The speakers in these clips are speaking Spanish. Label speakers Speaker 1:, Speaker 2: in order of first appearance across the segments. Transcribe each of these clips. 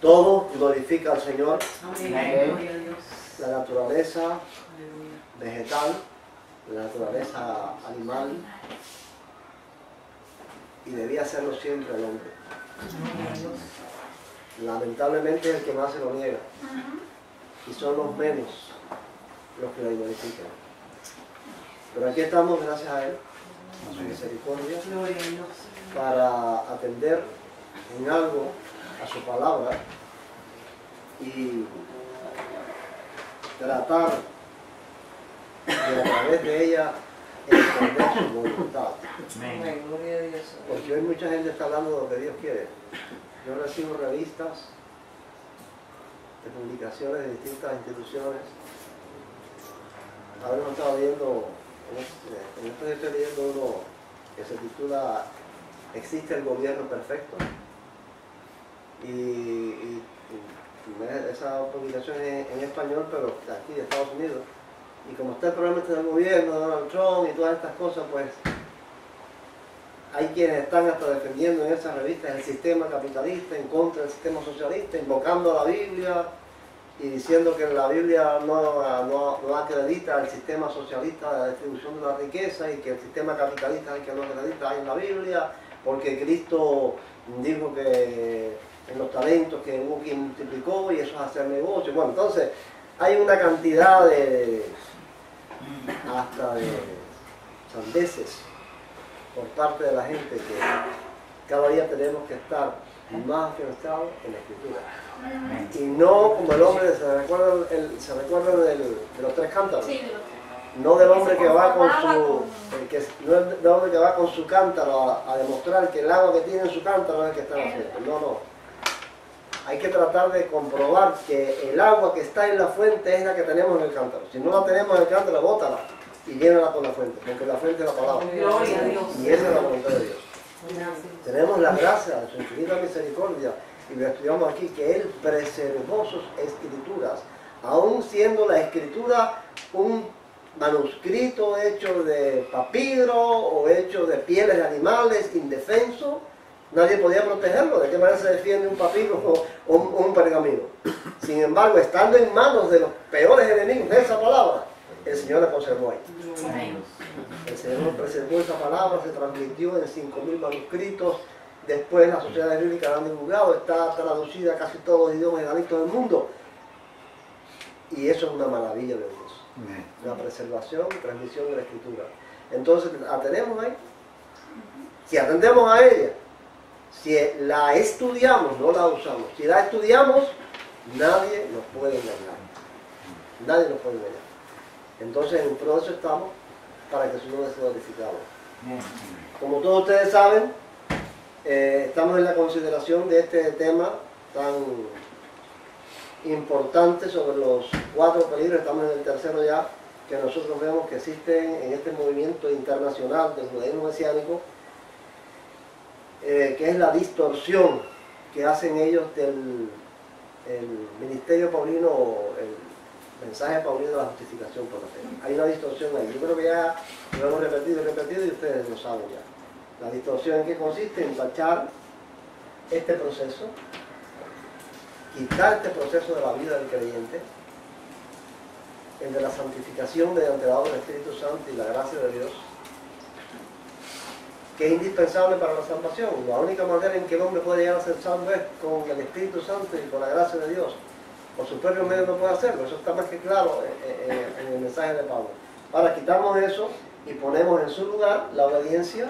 Speaker 1: Todo glorifica al Señor.
Speaker 2: Amén. Gloria a Dios.
Speaker 1: La naturaleza
Speaker 2: Aleluya.
Speaker 1: vegetal, la naturaleza animal, y debía hacerlo siempre el hombre.
Speaker 2: Gloria a Dios.
Speaker 1: Lamentablemente es el que más se lo niega, y son los menos los que lo glorifican. Pero aquí estamos, gracias a Él, a su misericordia,
Speaker 2: Gloria a Dios.
Speaker 1: para atender en algo a su palabra y tratar de a través de ella entender su voluntad.
Speaker 2: Amén. Gloria a Dios.
Speaker 1: Porque hoy mucha gente está hablando de lo que Dios quiere. Yo recibo revistas de publicaciones de distintas instituciones. Ahora hemos estado viendo, en esto estoy leyendo uno que se titula ¿Existe el gobierno perfecto? Y esa publicación es en español, pero aquí de Estados Unidos. Y como está el problema del gobierno, de Donald Trump y todas estas cosas, pues hay quienes están hasta defendiendo en esas revistas el sistema capitalista en contra del sistema socialista, invocando a la Biblia y diciendo que la Biblia no acredita el sistema socialista de la distribución de la riqueza y que el sistema capitalista es el que no acredita en la Biblia, porque Cristo dijo que en los talentos que hubo quien multiplicó y eso es hacer negocio. Bueno, entonces hay una cantidad hasta de sandeces por parte de la gente que cada día tenemos que estar más afianzados en la Escritura. Y no como el hombre, se recuerdan de los tres cántaros.
Speaker 3: Sí,
Speaker 1: No del hombre que va con su, no del hombre que va con su cántaro a demostrar que el agua que tiene en su cántaro es el que está en la fuente. No, no. Hay que tratar de comprobar que el agua que está en la fuente es la que tenemos en el cántaro. Si no la tenemos en el cántaro, bótala y llénala con la fuente, porque la fuente es la palabra.
Speaker 2: Gloria a Dios.
Speaker 1: Y esa es la voluntad de Dios. Tenemos la gracia de su infinita misericordia, y lo estudiamos aquí, que Él preservó sus escrituras, aún siendo la escritura un manuscrito hecho de papiro o hecho de pieles de animales indefenso. Nadie podía protegerlo. ¿De qué manera se defiende un papiro o un pergamino? Sin embargo, estando en manos de los peores enemigos de esa palabra, el Señor la conservó ahí. El Señor preservó esa palabra, se transmitió en 5.000 manuscritos. Después las sociedades bíblicas la han divulgado, está traducida a casi todos los idiomas del mundo. Y eso es una maravilla de Dios. La preservación y transmisión de la Escritura. Entonces, ¿la tenemos ahí? Si atendemos a ella, si la estudiamos, no la usamos. Si la estudiamos, nadie nos puede engañar. Nadie nos puede engañar. Entonces, en todo eso estamos para que su nombre sea glorificado. Como todos ustedes saben, estamos en la consideración de este tema tan importante sobre los 4 peligros. Estamos en el tercero ya, que nosotros vemos que existen en este movimiento internacional del judaísmo mesiánico, que es la distorsión que hacen ellos del ministerio paulino o el mensaje paulino de la justificación por la fe. Hay una distorsión ahí. Yo creo que ya lo hemos repetido y ustedes lo saben ya. La distorsión en qué consiste en tachar este proceso, quitar este proceso de la vida del creyente, el de la santificación mediante la obra del Espíritu Santo y la gracia de Dios, que es indispensable para la salvación. La única manera en que el hombre puede llegar a ser salvo es con el Espíritu Santo y con la gracia de Dios. Por sus propios medios no puede hacerlo, eso está más que claro en el mensaje de Pablo. Ahora quitamos eso y ponemos en su lugar la obediencia,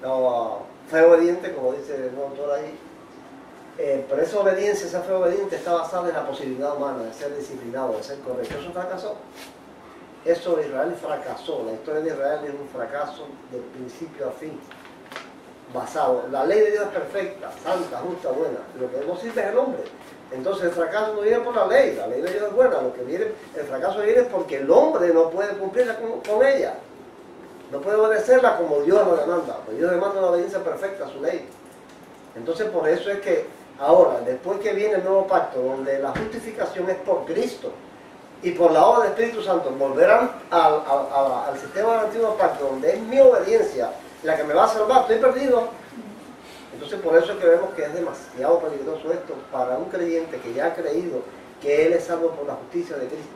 Speaker 1: la fe obediente, como dice el autor ahí. Pero esa obediencia, esa fe obediente está basada en la posibilidad humana de ser disciplinado, de ser correcto. Eso fracasó. Eso Israel fracasó. La historia de Israel es un fracaso de principio a fin. Basado. La ley de Dios es perfecta, santa, justa, buena. Lo que no sirve es el hombre. Entonces el fracaso no viene por la ley de Dios es buena. Lo que viene, el fracaso viene porque el hombre no puede cumplirla con ella. No puede obedecerla como Dios lo demanda. Pues Dios demanda una obediencia perfecta a su ley. Entonces por eso es que ahora, después que viene el nuevo pacto, donde la justificación es por Cristo y por la obra del Espíritu Santo, volverán al sistema del antiguo pacto, donde es mi obediencia la que me va a salvar. Estoy perdido. Entonces por eso es que vemos que es demasiado peligroso esto para un creyente que ya ha creído que él es salvo por la justicia de Cristo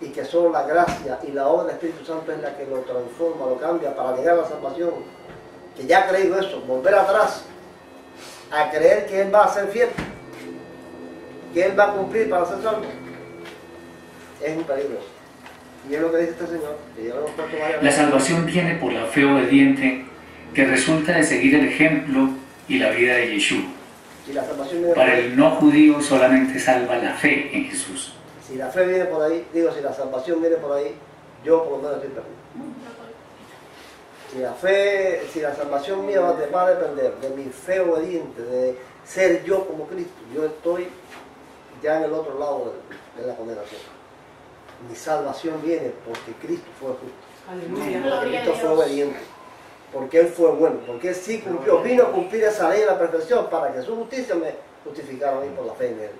Speaker 1: y que solo la gracia y la obra del Espíritu Santo es la que lo transforma, lo cambia para llegar a la salvación, que ya ha creído eso, volver atrás a creer que él va a ser fiel, que él va a cumplir para ser salvo, es un peligro. Y es lo que dice este Señor, que ya lo hemos puesto varias
Speaker 3: La
Speaker 1: veces.
Speaker 3: salvación viene por la fe obediente que resulta de seguir el ejemplo y la vida de Yeshua.
Speaker 1: Si la salvación viene por
Speaker 3: Para
Speaker 1: ahí,
Speaker 3: el no judío solamente salva la fe en Jesús.
Speaker 1: si la fe viene por ahí, digo, si la salvación viene por ahí, yo por lo menos estoy perdido. Si la salvación mía va a depender de mi fe obediente, de ser yo como Cristo, yo estoy ya en el otro lado de la condenación. Mi salvación viene porque Cristo fue justo,
Speaker 2: Aleluya.
Speaker 1: porque Cristo fue obediente, porque Él fue bueno, porque Él sí cumplió, vino a cumplir esa ley de la perfección para que su justicia me justificara a mí por la fe en Él,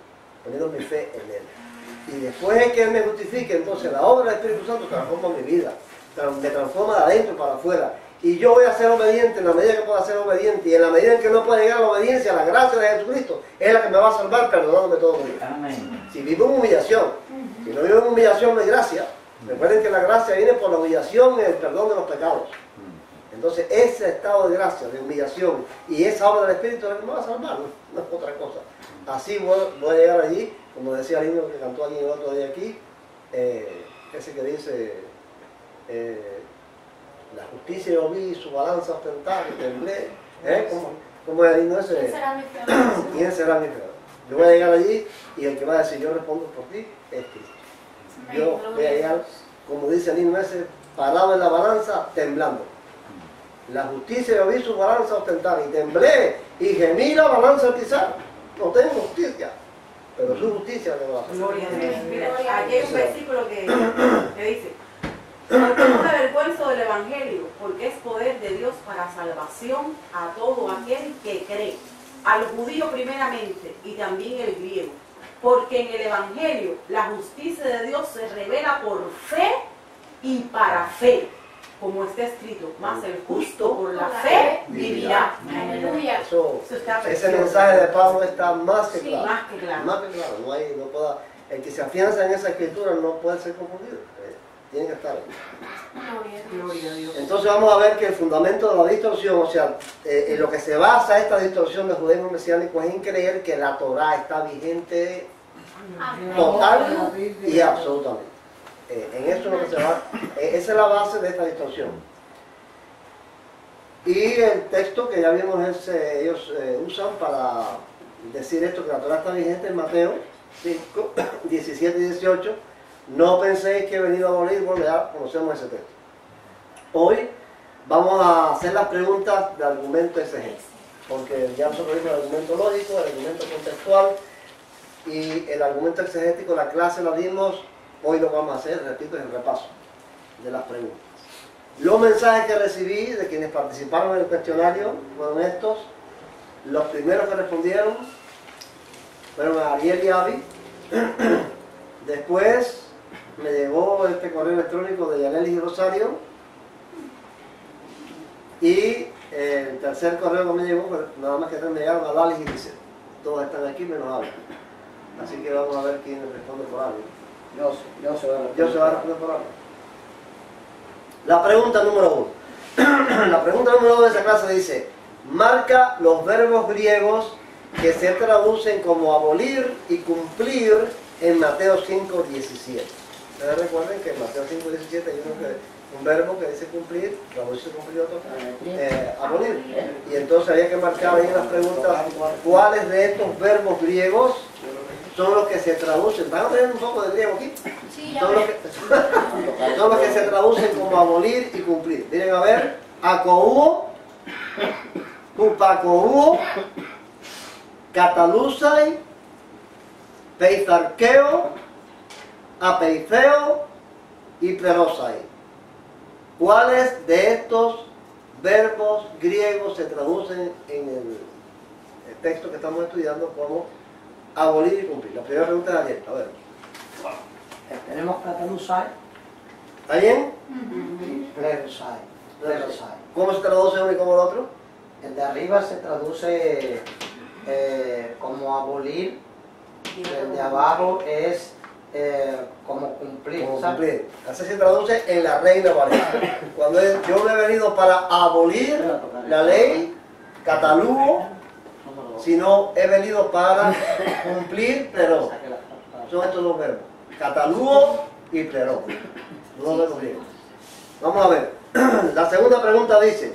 Speaker 1: poniendo mi fe en Él. Y después de que Él me justifique, entonces la obra del Espíritu Santo transforma mi vida, me transforma de adentro para afuera. Y yo voy a ser obediente en la medida que pueda ser obediente, y en la medida en que no pueda llegar a la obediencia, la gracia de Jesucristo es la que me va a salvar perdonándome todo mi vida.
Speaker 4: Amén.
Speaker 1: Si vivo en humillación, si no vivo en humillación no hay gracia. Recuerden que la gracia viene por la humillación y el perdón de los pecados. Entonces ese estado de gracia, de humillación y esa obra del Espíritu es la que me va a salvar, no es otra cosa. Así voy a llegar allí, como decía el niño que cantó aquí el otro día aquí, ese que dice, la justicia yo vi, su balanza ostentar y temblé. ¿Cómo es el himno ese?
Speaker 5: ¿Quién será mi fiador?
Speaker 1: ¿Quién será mi fiador? Yo voy a llegar allí y el que va a decir yo respondo por ti es Cristo. Yo voy a llegar, como dice el himno ese, parado en la balanza, temblando. La justicia yo vi su balanza ostentar y temblé y gemí la balanza al pisar. No tengo justicia, pero su justicia me va a hacer.
Speaker 2: Gloria a Dios.
Speaker 6: Mira, aquí hay un versículo que dice: porque no me avergüenzo del Evangelio, porque es poder de Dios para salvación a todo aquel que cree, al judío primeramente y también el griego. Porque en el Evangelio la justicia de Dios se revela por fe y para fe, como está escrito, mas el justo por la fe vivirá.
Speaker 5: Aleluya.
Speaker 1: Eso,
Speaker 6: Eso está
Speaker 1: ese
Speaker 6: precioso.
Speaker 1: mensaje de Pablo está más que
Speaker 6: Sí,
Speaker 1: claro.
Speaker 6: más que claro.
Speaker 1: Más que claro. El que se afianza en esa escritura no puede ser confundido. Tiene que estar ahí.
Speaker 2: Gloria a Dios.
Speaker 1: Entonces vamos a ver que el fundamento de la distorsión, o sea, en lo que se basa esta distorsión del judaísmo mesiánico es en creer que la Torá está vigente total y absolutamente. En eso es lo que se va, esa es la base de esta distorsión. Y el texto que ya vimos ellos usan para decir esto, que la Torá está vigente, en Mateo 5, 17 y 18. No penséis que he venido a abolir, bueno, ya conocemos ese texto. Hoy vamos a hacer las preguntas de argumento exegético, porque ya nosotros vimos el argumento lógico, el argumento contextual y el argumento exegético. La clase la dimos, hoy lo vamos a hacer, repito, es el repaso de las preguntas. Los mensajes que recibí de quienes participaron en el cuestionario fueron estos. Los primeros que respondieron fueron Ariel y Avi. Después me llegó este correo electrónico de Yanelis y Rosario. Y el tercer correo que me llegó, pues, nada más que tres me llegaron a Dalis y Giselle. Todos están aquí menos Avi. Así que vamos a ver quién responde por Avi.
Speaker 4: Yo se
Speaker 1: Yo se va a responder por Avi. La pregunta número 1. La pregunta número 2 de esa clase dice: marca los verbos griegos que se traducen como abolir y cumplir en Mateo 5:17. Ustedes recuerden que en Mateo 5:17 hay un verbo que dice cumplir, traduce cumplir otro, abolir. Y entonces había que marcar ahí en las preguntas cuáles de estos verbos griegos son los que se traducen. ¿Están aprendiendo un poco de griego aquí?
Speaker 5: Sí, ya
Speaker 1: Son los
Speaker 5: ves.
Speaker 1: son los que se traducen como abolir y cumplir. Miren a ver: acouo, upacouo, catalusai, peizarqueo, apeifeo y plerosai. ¿Cuáles de estos verbos griegos se traducen en el texto que estamos estudiando como abolir y cumplir? La primera pregunta es Ariel. A ver,
Speaker 4: Tenemos catalusai
Speaker 1: ¿está bien?
Speaker 4: y plerosai.
Speaker 1: ¿Cómo se traduce uno y cómo el otro?
Speaker 4: El de arriba se traduce como abolir, y el de abajo es como cumplir.
Speaker 1: Como
Speaker 4: ¿sabes?
Speaker 1: cumplir. Así se traduce en la Reina Valera. Cuando yo no he venido para abolir la ley, catalugo, sino he venido para cumplir, pero son estos dos verbos, catalugo y pleró. Dos verbos griegos. Vamos a ver. La segunda pregunta dice,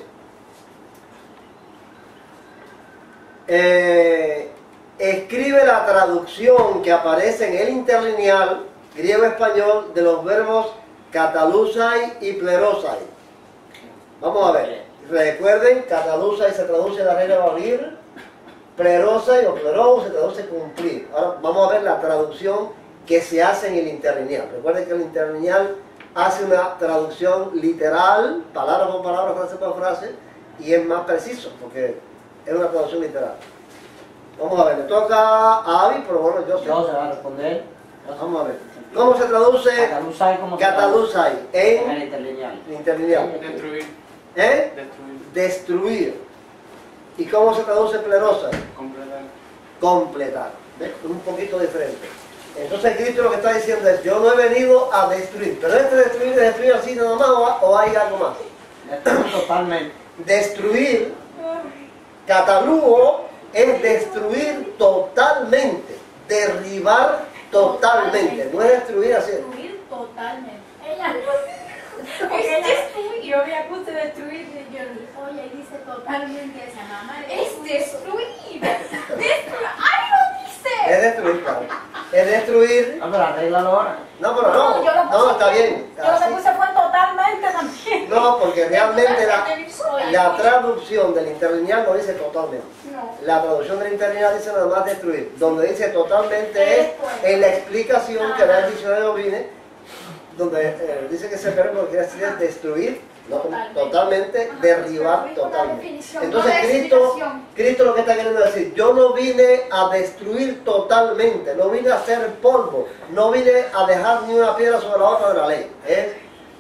Speaker 1: escribe la traducción que aparece en el interlineal griego-español de los verbos catalusai y plerosai. Vamos a ver. Recuerden, catalusai se traduce la Reina Valera, plerosai o plerou se traduce cumplir. Ahora vamos a ver la traducción que se hace en el interlineal. Recuerden que el interlineal hace una traducción literal, palabra por palabra, frase por frase, y es más preciso, porque es una traducción literal. Vamos a ver, le toca a Avi, pero bueno, yo sé.
Speaker 4: Yo se va a responder.
Speaker 1: Vamos a ver. ¿Cómo se traduce
Speaker 4: Catalusai, ¿cómo se
Speaker 1: catalusai
Speaker 4: traduce? En
Speaker 1: en
Speaker 4: el interlineal.
Speaker 1: interlineal?
Speaker 2: Destruir.
Speaker 1: ¿Eh?
Speaker 2: Destruir.
Speaker 1: Destruir. ¿Y cómo se traduce plerosai?
Speaker 2: Completar.
Speaker 1: Completar. ¿Ves? Un poquito diferente. Entonces Cristo lo que está diciendo es, yo no he venido a destruir. Pero este destruir así nada más o hay algo más.
Speaker 4: Destruir totalmente.
Speaker 1: Destruir, catalugo, es destruir totalmente, derribar totalmente. No es destruir así.
Speaker 5: Destruir totalmente. Ella es destruir. Yo me acuse de destruir. Yo dije, oye, ahí dice totalmente esa mamá. Es destruir. Destruir. ¡Ay, lo dice!
Speaker 1: Es destruir, claro. Es destruir.
Speaker 4: No, pero arréglalo ahora.
Speaker 1: No, pero no.
Speaker 5: yo lo puse
Speaker 1: No, está bien.
Speaker 5: Yo lo
Speaker 1: Así.
Speaker 5: que puse fue totalmente también.
Speaker 1: No, porque realmente la traducción del interlineal no dice totalmente.
Speaker 5: No.
Speaker 1: La traducción del interlineal dice nada más destruir. Donde dice totalmente es en la explicación que da el diccionario Vine, donde dice que ese verbo quiere decir destruir, no, totalmente, derribar totalmente. Entonces Cristo lo que está queriendo decir, yo no vine a destruir totalmente, no vine a hacer polvo, no vine a dejar ni una piedra sobre la otra de la ley,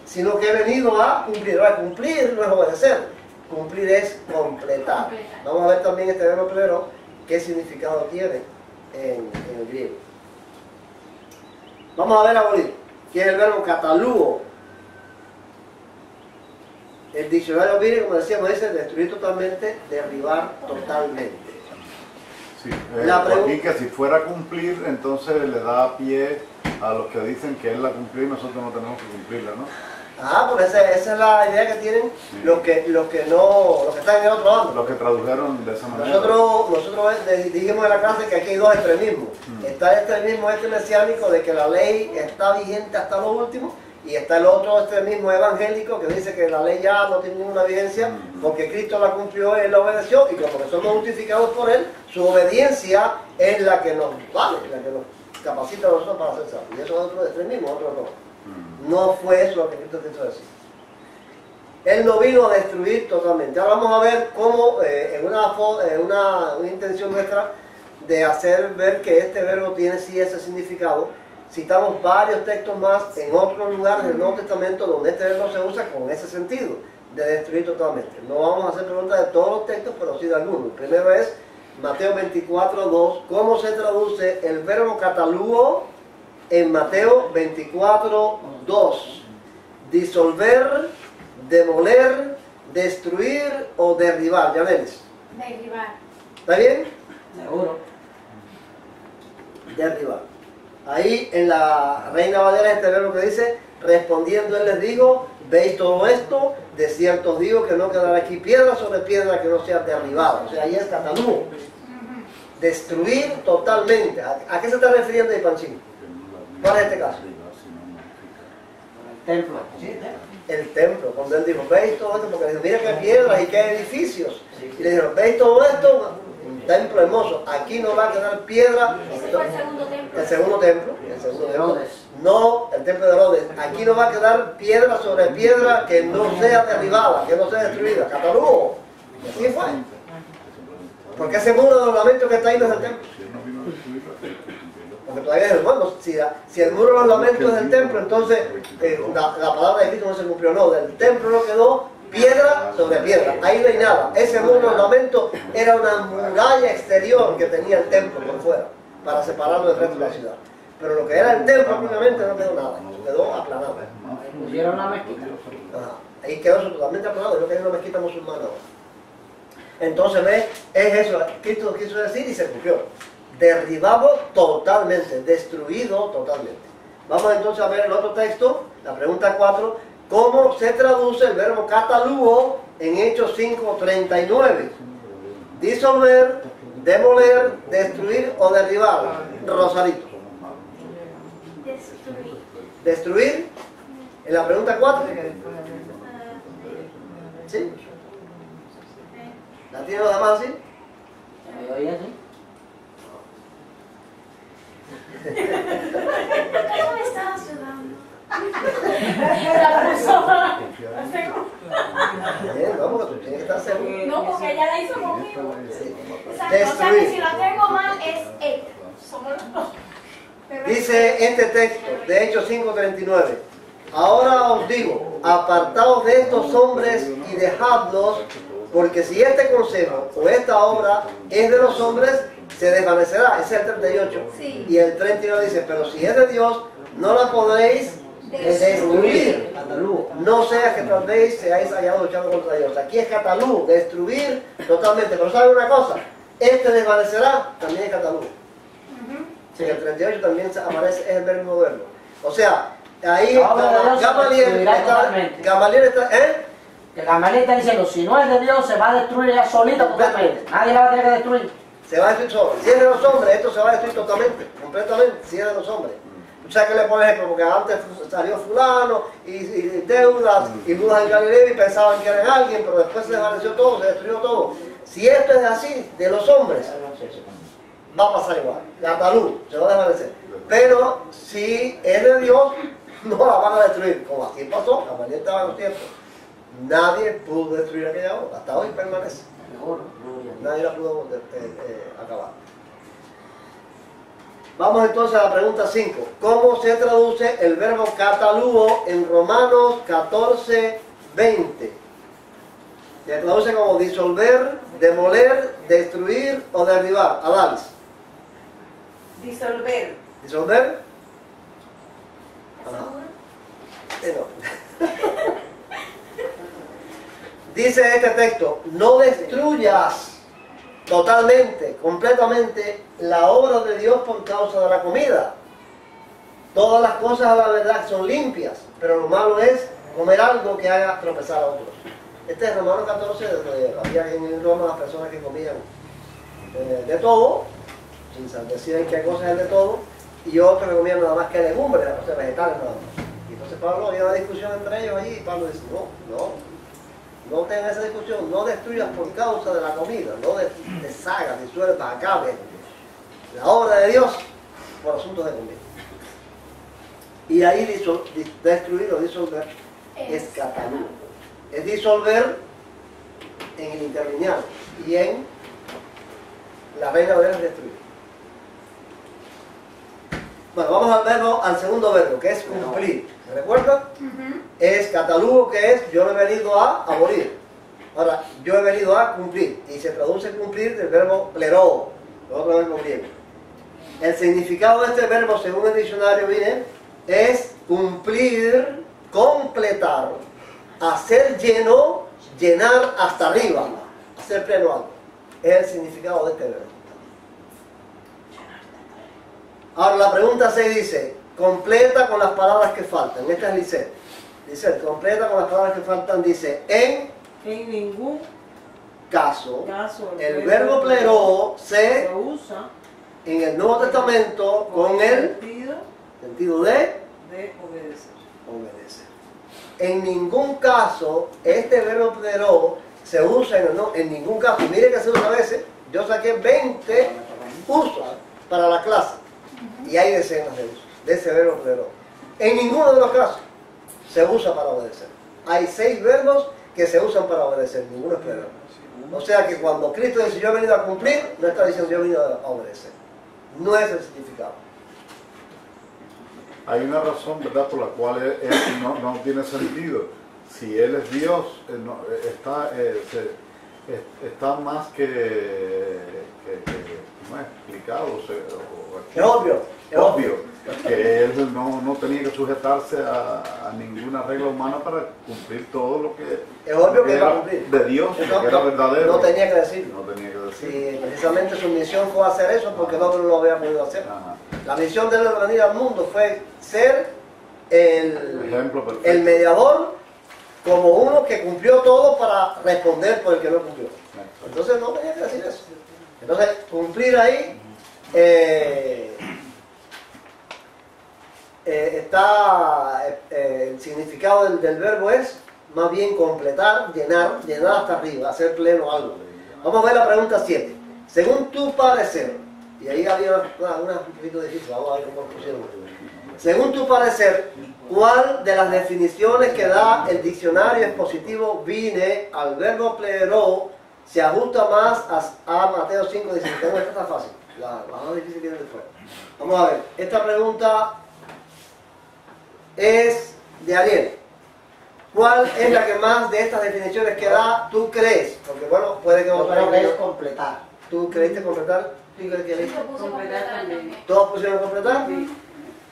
Speaker 1: sino que he venido a cumplir. Ahora, cumplir no es obedecer, cumplir es completar. Vamos a ver también este verbo plero, qué significado tiene en el griego. Vamos a ver abolir. Que es el verbo catalugo. El diccionario Vine, como decíamos, dice destruir totalmente, derribar totalmente.
Speaker 7: Sí,
Speaker 1: La
Speaker 7: aquí que si fuera a cumplir, entonces le da pie a los que dicen que él la cumplió y nosotros no tenemos que cumplirla, ¿no?
Speaker 1: Ah, pues esa es la idea que tienen los que están en el otro bando.
Speaker 7: Los que tradujeron de esa manera.
Speaker 1: Nosotros dijimos en la clase que aquí hay dos extremismos. Está el extremismo mesiánico de que la ley está vigente hasta lo último, y está el otro extremismo evangélico que dice que la ley ya no tiene ninguna vigencia porque Cristo la cumplió, Él la obedeció, y como que somos justificados por Él, su obediencia es la que nos vale, la que nos capacita a nosotros para ser salvos. Y eso es otro extremismo, otro no. No fue eso lo que Cristo quiso decir. Él no vino a destruir totalmente. Ahora vamos a ver cómo, en una intención nuestra de hacer ver que este verbo tiene sí ese significado, citamos varios textos más en otros lugares del Nuevo Testamento donde este verbo se usa con ese sentido, de destruir totalmente. No vamos a hacer preguntas de todos los textos, pero sí de algunos. El primero es Mateo 24:2. ¿Cómo se traduce el verbo catalugo en Mateo 24:2? Disolver, demoler, destruir o derribar. Yanelis,
Speaker 5: Derribar.
Speaker 1: ¿está bien?
Speaker 4: Seguro.
Speaker 1: Derribar. Ahí en la Reina Valera este verbo que dice, respondiendo él les digo, veis todo esto, de cierto os digo que no quedará aquí piedra sobre piedra que no sea derribada. O sea, ahí es catalugo. Destruir totalmente. ¿A qué se está refiriendo ahí, Panchín? ¿Cuál es este caso?
Speaker 4: El templo.
Speaker 1: El templo, cuando él dijo, veis todo esto, porque le dijo, mira qué piedras y qué edificios. Y le dijeron, veis todo esto, un templo hermoso, aquí no va a quedar piedra.
Speaker 5: Ese fue el segundo templo.
Speaker 1: El segundo templo, el segundo templo.
Speaker 4: Herodes.
Speaker 1: No, el templo de Herodes. Aquí no va a quedar piedra sobre piedra que no sea derribada, que no sea destruida. Catalugo. Y así fue. Porque ese muro de ornamento que está ahí no es el templo. Porque todavía es el bueno. Si el muro de ornamento es del templo, entonces la palabra de Cristo no se cumplió. No, del templo no quedó Piedra sobre piedra, ahí no hay nada. Ese muro ornamento era una muralla exterior que tenía el templo por fuera, para separarlo del resto de la ciudad. Pero lo que era el templo, obviamente, no quedó nada, quedó aplanado.
Speaker 4: Pusieron la mezquita.
Speaker 1: Ajá. Ahí quedó eso totalmente aplanado, lo que hay una mezquita musulmana ahora. Entonces, ve, es eso, Cristo quiso decir y se cumplió. Derribado totalmente, destruido totalmente. Vamos entonces a ver el otro texto, la pregunta 4. ¿Cómo se traduce el verbo cataluo en Hechos 5:39? Disolver, demoler, destruir o derribar. Rosarito.
Speaker 5: Destruir.
Speaker 1: ¿Destruir? En la pregunta 4. ¿Sí? ¿La tiene los demás así?
Speaker 4: Oye, sí.
Speaker 5: ¿Cómo me estabas ayudando?
Speaker 1: Vamos, que tú tienes que estar seguro.
Speaker 5: No, porque ella la hizo conmigo.
Speaker 1: Sí.
Speaker 5: Exacto, o sea que si lo tengo mal es ella. Somos los dos. Pero
Speaker 1: Dice este texto de Hechos 5:39. Ahora os digo, apartaos de estos hombres y dejadlos, porque si este consejo o esta obra es de los hombres, se desvanecerá. Ese es el 38.
Speaker 5: Sí.
Speaker 1: Y el 39 dice, pero si es de Dios, no la podréis destruir.
Speaker 4: Catalugo.
Speaker 1: No sea que tal vez seáis hallados luchando contra Dios. Aquí es catalú, destruir totalmente. Pero ¿sabe una cosa? Este desvanecerá, también es catalú. En el 38 también aparece, es el verbo verbo. O sea, ahí Gamaliel está,
Speaker 4: Que Gamaliel está diciendo, si no es de Dios, se va a destruir ella solita totalmente. Nadie la va a tener que destruir.
Speaker 1: se va a destruir solo. Si es de los hombres, esto se va a destruir totalmente, completamente, si es de los hombres. O sea, que le pone ejemplo, porque antes salió fulano y deudas y dudas en Galilea y pensaban que era alguien, pero después se desvaneció todo, se destruyó todo. Si esto es así, de los hombres, va a pasar igual. La talud se va a desvanecer. Pero si es de Dios, no la van a destruir. Como así pasó, la mayoría estaba en los tiempos. Nadie pudo destruir aquella obra. Hasta hoy permanece. Nadie la pudo acabar. Vamos entonces a la pregunta 5. ¿Cómo se traduce el verbo catalúo en Romanos 14:20? Se traduce como disolver, demoler, destruir o derribar. Adalis.
Speaker 6: Disolver.
Speaker 1: ¿Disolver?
Speaker 5: ¿Estás seguro?
Speaker 1: No. Dice este texto, no destruyas totalmente, completamente la obra de Dios por causa de la comida. Todas las cosas a la verdad son limpias, pero lo malo es comer algo que haga tropezar a otros. Este es Romanos 14, donde había en Roma las personas que comían de todo, sin decir en qué cosas es de todo, y otros que comían nada más que legumbres, o sea, vegetales nada más. Y entonces Pablo, había una discusión entre ellos allí, y Pablo dice, no tengan esa discusión, no destruyas por causa de la comida, no deshagas, disuelvas, acabes la obra de Dios por asuntos de comida. Y ahí destruir o disolver es catalú. Es disolver en el interlineal y en la Reina Valera es destruir. Bueno, vamos al segundo verbo, que es cumplir. ¿Me recuerdan? Es catalugo, que es yo he venido a abolir. Ahora, yo he venido a cumplir. Y se traduce cumplir del verbo pleroo, el otro verbo griego. El significado de este verbo, según el diccionario, viene, es cumplir, completar, hacer lleno, llenar hasta arriba, hacer pleno algo. Es el significado de este verbo. Ahora la pregunta 6 dice, completa con las palabras que faltan. Esta es Lisette. Lisette, completa con las palabras que faltan, dice, en
Speaker 6: ningún
Speaker 1: caso,
Speaker 6: caso
Speaker 1: el verbo pleroo se
Speaker 6: usa
Speaker 1: en el Nuevo Testamento con el sentido de obedecer. En ningún caso, este verbo pleroo se usa en ningún caso. Y mire que se usa a veces. Yo saqué 20 usos para la clase. Y hay decenas de usos de ese verbo pleroo. En ninguno de los casos se usa para obedecer. Hay 6 verbos que se usan para obedecer. Ninguno es pleroo. O sea que cuando Cristo dice yo he venido a cumplir, no está diciendo yo he venido a obedecer. No es el significado.
Speaker 7: Hay una razón, ¿verdad?, por la cual no tiene sentido. si Él es Dios, está más que ¿cómo es? Explicado.
Speaker 1: Es obvio.
Speaker 7: Es obvio que Él no tenía que sujetarse a ninguna regla humana para cumplir todo lo que
Speaker 1: Es obvio que
Speaker 7: era
Speaker 1: va a cumplir.
Speaker 7: de Dios, que era verdadero.
Speaker 1: No tenía que decirlo.
Speaker 7: No tenía que decirlo.
Speaker 1: Sí, precisamente su misión fue hacer eso porque el hombre no lo había podido hacer.
Speaker 7: Ajá.
Speaker 1: La misión de él al venir al mundo fue ser
Speaker 7: Ejemplo perfecto.
Speaker 1: el mediador, como uno que cumplió todo para responder por el que no cumplió. Entonces no tenía que decir eso. Entonces cumplir ahí el significado del verbo es más bien completar, llenar hasta arriba, hacer pleno algo. Vamos a ver la pregunta 7. Según tu parecer, y ahí había una un poquito difícil, vamos a ver cómo lo pusieron. Según tu parecer, ¿cuál de las definiciones que da el diccionario expositivo Vine al verbo plero se ajusta más a Mateo 5, 17? Esta está fácil, la más difícil viene después. Vamos a ver, esta pregunta es de Ariel. ¿Cuál es la que más de estas definiciones que da tú crees? Porque bueno, puede que
Speaker 4: Yo creo que es completar.
Speaker 1: ¿Tú creíste completar? ¿Tú crees que
Speaker 5: Yo puse completar también.
Speaker 1: ¿Todos pusieron completar?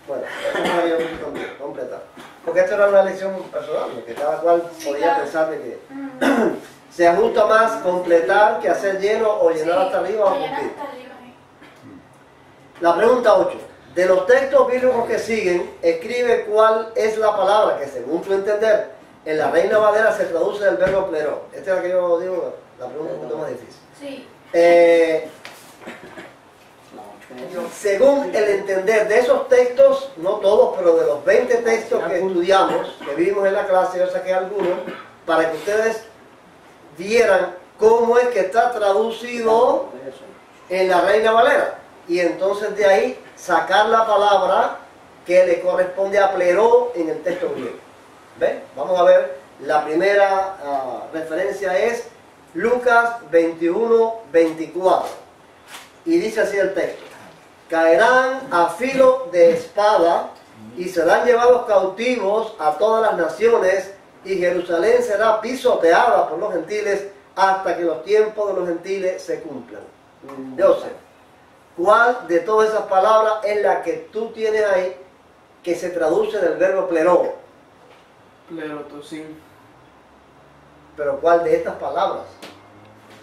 Speaker 1: Bueno, eso no había puesto también, completar. Porque esto era una elección personal, que cada cual podía pensar de que se ajusta más completar que hacer lleno o llenar hasta arriba o
Speaker 5: llenar
Speaker 1: cumplir.
Speaker 5: hasta arriba,
Speaker 1: La pregunta 8. De los textos bíblicos que siguen, escribe cuál es la palabra que según tu entender en la Reina Valera se traduce del verbo plero. Esta es la que yo digo, la pregunta un poquito más difícil.
Speaker 5: Sí.
Speaker 1: Según el entender de esos textos, no todos, pero de los 20 textos que estudiamos, que vimos en la clase, yo saqué algunos, para que ustedes vieran cómo es que está traducido en la Reina Valera. Y entonces de ahí sacar la palabra que le corresponde a plero en el texto griego. ¿Ven? Vamos a ver, la primera referencia es Lucas 21, 24. Y dice así el texto: caerán a filo de espada y serán llevados cautivos a todas las naciones, y Jerusalén será pisoteada por los gentiles hasta que los tiempos de los gentiles se cumplan. Joseph, ¿cuál de todas esas palabras es la que tú tienes ahí que se traduce del verbo plero?
Speaker 2: Plerotosin.
Speaker 1: Pero ¿cuál de estas palabras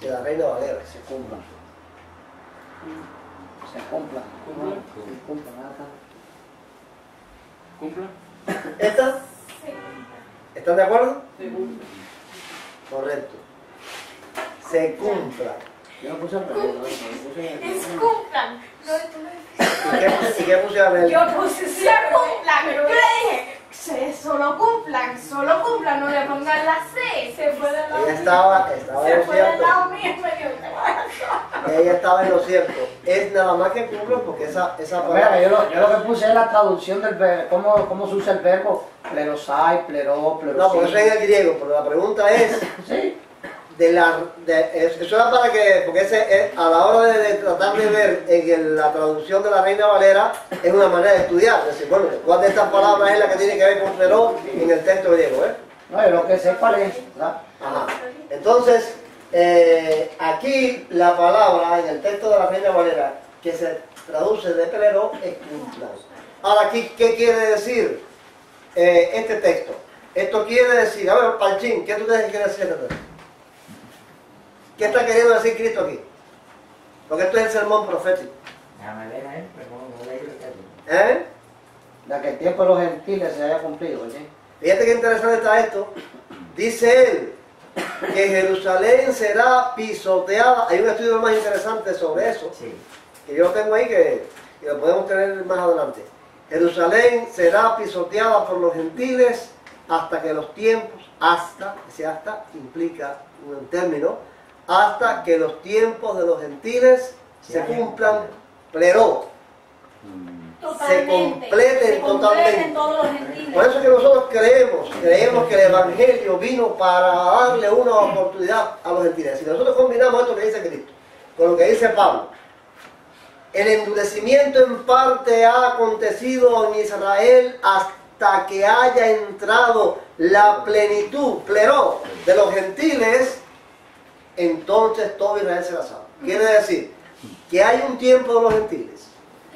Speaker 1: de la Reina Valera?
Speaker 4: Se cumplan. Se cumplan. Se cumplan.
Speaker 2: ¿Cumpla?
Speaker 1: ¿Estas?
Speaker 5: Sí.
Speaker 1: ¿Están de acuerdo?
Speaker 6: Según.
Speaker 1: Correcto. Se cumpla.
Speaker 4: Yo no puse el reloj, no puse
Speaker 5: Es cumplan. No, tú no.
Speaker 1: ¿Y qué puse a ver?
Speaker 5: Yo puse se cumplan. Yo le dije, solo cumplan, no le pongan la C. Se fue del lado
Speaker 1: Ella
Speaker 5: mío.
Speaker 1: estaba en
Speaker 5: Se
Speaker 1: lo
Speaker 5: fue del
Speaker 1: cierto.
Speaker 5: lado mío y me dio.
Speaker 1: Ella estaba en lo cierto. Es nada más que cumplo porque esa
Speaker 4: Mira,
Speaker 1: palabra.
Speaker 4: yo lo que puse es la traducción del verbo, cómo se usa el verbo plerosai, plero,
Speaker 1: No, porque eso es en el griego, pero la pregunta es.
Speaker 4: Sí.
Speaker 1: Eso era para que, porque a la hora de tratar de ver en la traducción de la Reina Valera, es una manera de estudiar, es decir, bueno, ¿cuál de estas palabras es la que tiene que ver con plero en el texto griego?
Speaker 4: No, yo lo que sé cuál es, ¿verdad?
Speaker 1: Ajá. Entonces, aquí la palabra en el texto de la Reina Valera que se traduce de plero es cumplan. Ahora, aquí, ¿qué quiere decir este texto? Esto quiere decir, a ver, Palchín, ¿qué tú crees que quiere decir este texto? ¿Qué está queriendo decir Cristo aquí? Porque esto es el sermón profético. ¿Eh?
Speaker 4: De que el tiempo de los gentiles se haya cumplido, ¿sí?
Speaker 1: Fíjate qué interesante está esto. Dice él que Jerusalén será pisoteada. Hay un estudio más interesante sobre eso, que yo tengo ahí que lo podemos tener más adelante. Jerusalén será pisoteada por los gentiles hasta que los tiempos, ese hasta implica un término, hasta que los tiempos de los gentiles se cumplan, plero, se completen totalmente.
Speaker 5: todos los gentiles.
Speaker 1: Por eso es que nosotros creemos que el Evangelio vino para darle una oportunidad a los gentiles. Si nosotros combinamos esto que dice Cristo con lo que dice Pablo, el endurecimiento en parte ha acontecido en Israel hasta que haya entrado la plenitud, pleró, de los gentiles, entonces todo Israel será salvo. Quiere decir que hay un tiempo de los gentiles,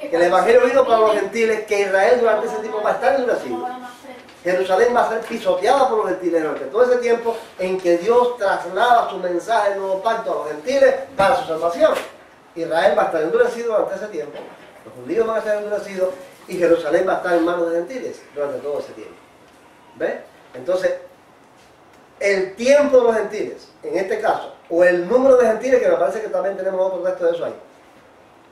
Speaker 1: que el Evangelio vino para los gentiles, que Israel durante ese tiempo va a estar endurecido. Jerusalén va a ser pisoteada por los gentiles durante todo ese tiempo en que Dios traslada su mensaje del nuevo pacto a los gentiles para su salvación. Israel va a estar endurecido durante ese tiempo, los judíos van a estar endurecidos y Jerusalén va a estar en manos de gentiles durante todo ese tiempo. ¿Ves? Entonces, el tiempo de los gentiles, en este caso, o el número de gentiles, que me parece que también tenemos otro texto de eso ahí,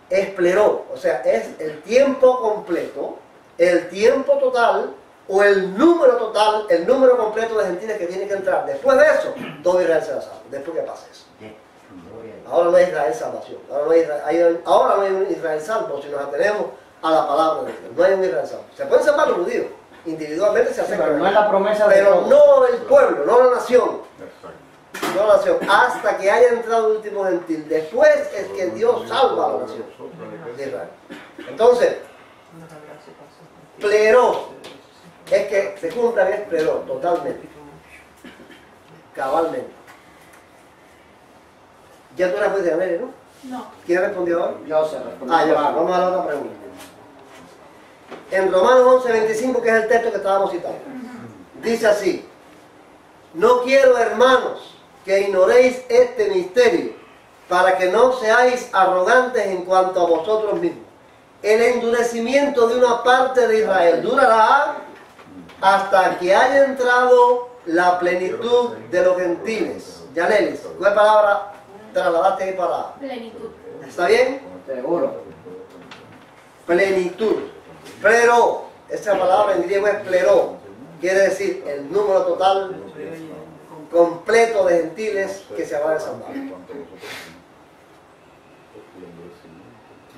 Speaker 1: es pleró, o sea, es el tiempo completo, el tiempo total, o el número total, el número completo de gentiles que tiene que entrar. Después de eso, todo Israel será salvo, después que pase eso. Ahora no hay Israel salvación, ahora no hay un Israel salvo si nos atenemos a la palabra de Dios. No hay un Israel salvo. Se pueden salvar los judíos, individualmente se acercan,
Speaker 4: pero no es la promesa de
Speaker 1: pero
Speaker 4: Dios.
Speaker 1: no el pueblo, no la nación. No la nación, hasta que haya entrado el último gentil. Después es que Dios salva a la nación de Israel. Entonces, pleró, es que se cumpla bien pleró, totalmente, cabalmente. Ya tú respondiste a Mary, ¿no?
Speaker 5: No.
Speaker 1: ¿Quién respondió ahora?
Speaker 4: Yo se respondió.
Speaker 1: Ah, yo, vamos a la otra pregunta. En Romanos 11:25, que es el texto que estábamos citando, dice así: no quiero, hermanos, que ignoréis este misterio, para que no seáis arrogantes en cuanto a vosotros mismos. El endurecimiento de una parte de Israel durará hasta que haya entrado la plenitud de los gentiles. Yanelis, ¿cuál palabra trasladaste ahí para?
Speaker 5: Plenitud.
Speaker 1: ¿Está bien?
Speaker 4: Seguro.
Speaker 1: Plenitud. Plero, esa palabra en griego es plero, quiere decir el número total completo de gentiles que se van a salvar.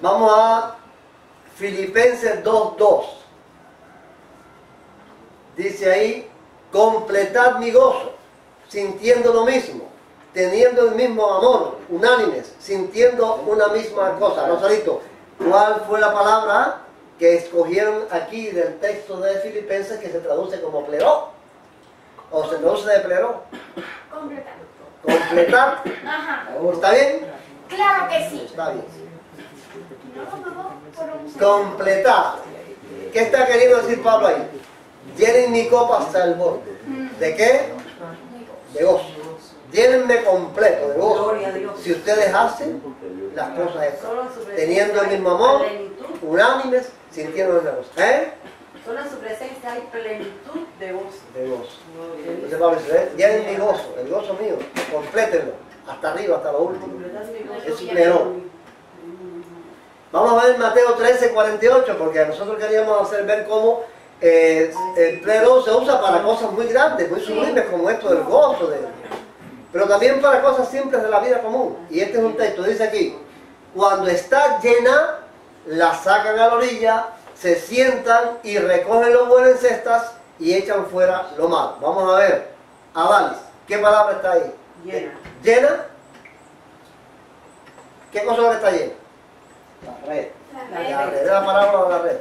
Speaker 1: Vamos a Filipenses 2:2. Dice ahí: completad mi gozo, sintiendo lo mismo, teniendo el mismo amor, unánimes, sintiendo una misma cosa. Rosalito, ¿cuál fue la palabra que escogieron aquí del texto de Filipenses que se traduce como pleró? ¿O se traduce de pleró?
Speaker 5: Completar.
Speaker 1: Completar.
Speaker 5: Ajá.
Speaker 1: ¿Está bien?
Speaker 5: Claro que sí.
Speaker 1: Está bien.
Speaker 5: No, por un
Speaker 1: Completar. ¿Qué está queriendo decir Pablo ahí? Llenen mi copa hasta el borde. ¿De qué? De gozo. Llénenme completo de gozo.
Speaker 6: Gloria a Dios.
Speaker 1: Si ustedes hacen las cosas estas,
Speaker 6: Solo en su presencia
Speaker 1: teniendo el mismo
Speaker 6: hay
Speaker 1: amor,
Speaker 6: plenitud.
Speaker 1: unánimes, sintiendo la cosa. ¿Eh?
Speaker 6: Solo en su presencia hay plenitud de gozo.
Speaker 1: De gozo. Entonces Pablo dice: llenen mi gozo, el gozo mío, complétenlo, hasta arriba, hasta lo último.
Speaker 6: Completar mi gozo.
Speaker 1: Es pleró. Vamos a ver Mateo 13:48, porque nosotros queríamos hacer ver cómo el pleró se usa para cosas muy grandes, muy sublimes, como esto del gozo, pero también para cosas simples de la vida común. Y este es un texto, dice aquí: cuando está llena, la sacan a la orilla, se sientan y recogen lo bueno en cestas y echan fuera lo malo. Vamos a ver, Adalis, ¿qué palabra está ahí?
Speaker 6: Llena.
Speaker 1: ¿Llena? ¿Qué cosa es lo que está llena?
Speaker 4: La red.
Speaker 1: La red, es la palabra de la red.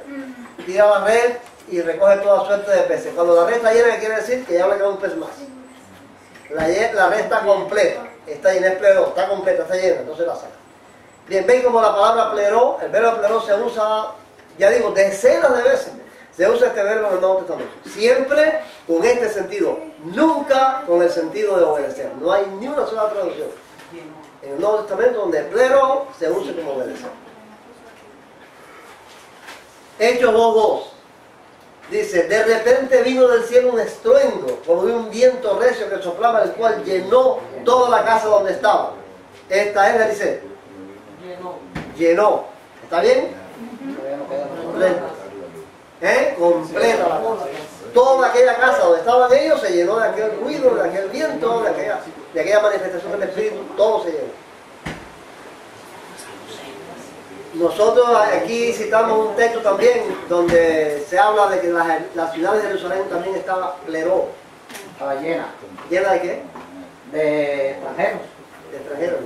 Speaker 1: Tira la red y recoge toda suerte de peces. Cuando la red está llena, ¿qué quiere decir? Que ya le queda un pez más. La red está completa, está llena, es pleró, está completa, está llena, entonces la saca. Bien, ven como la palabra pleró, el verbo pleró se usa, ya digo, decenas de veces. Se usa este verbo en el Nuevo Testamento. Siempre con este sentido, nunca con el sentido de obedecer. No hay ni una sola traducción en el Nuevo Testamento donde pleró se use como obedecer. Hechos 2:2 dice: de repente vino del cielo un estruendo, como de un viento recio que soplaba, el cual llenó toda la casa donde estaba. Esta es la dice. Llenó. ¿Está bien? Completa. Completa la casa. Toda aquella casa donde estaban ellos se llenó de aquel ruido, de aquel viento, de aquella manifestación del Espíritu, todo se llenó. Nosotros aquí citamos un texto también donde se habla de que la ciudad de Jerusalén también estaba pleró.
Speaker 4: Estaba llena.
Speaker 1: ¿Llena de qué?
Speaker 4: De extranjeros.
Speaker 1: De extranjeros.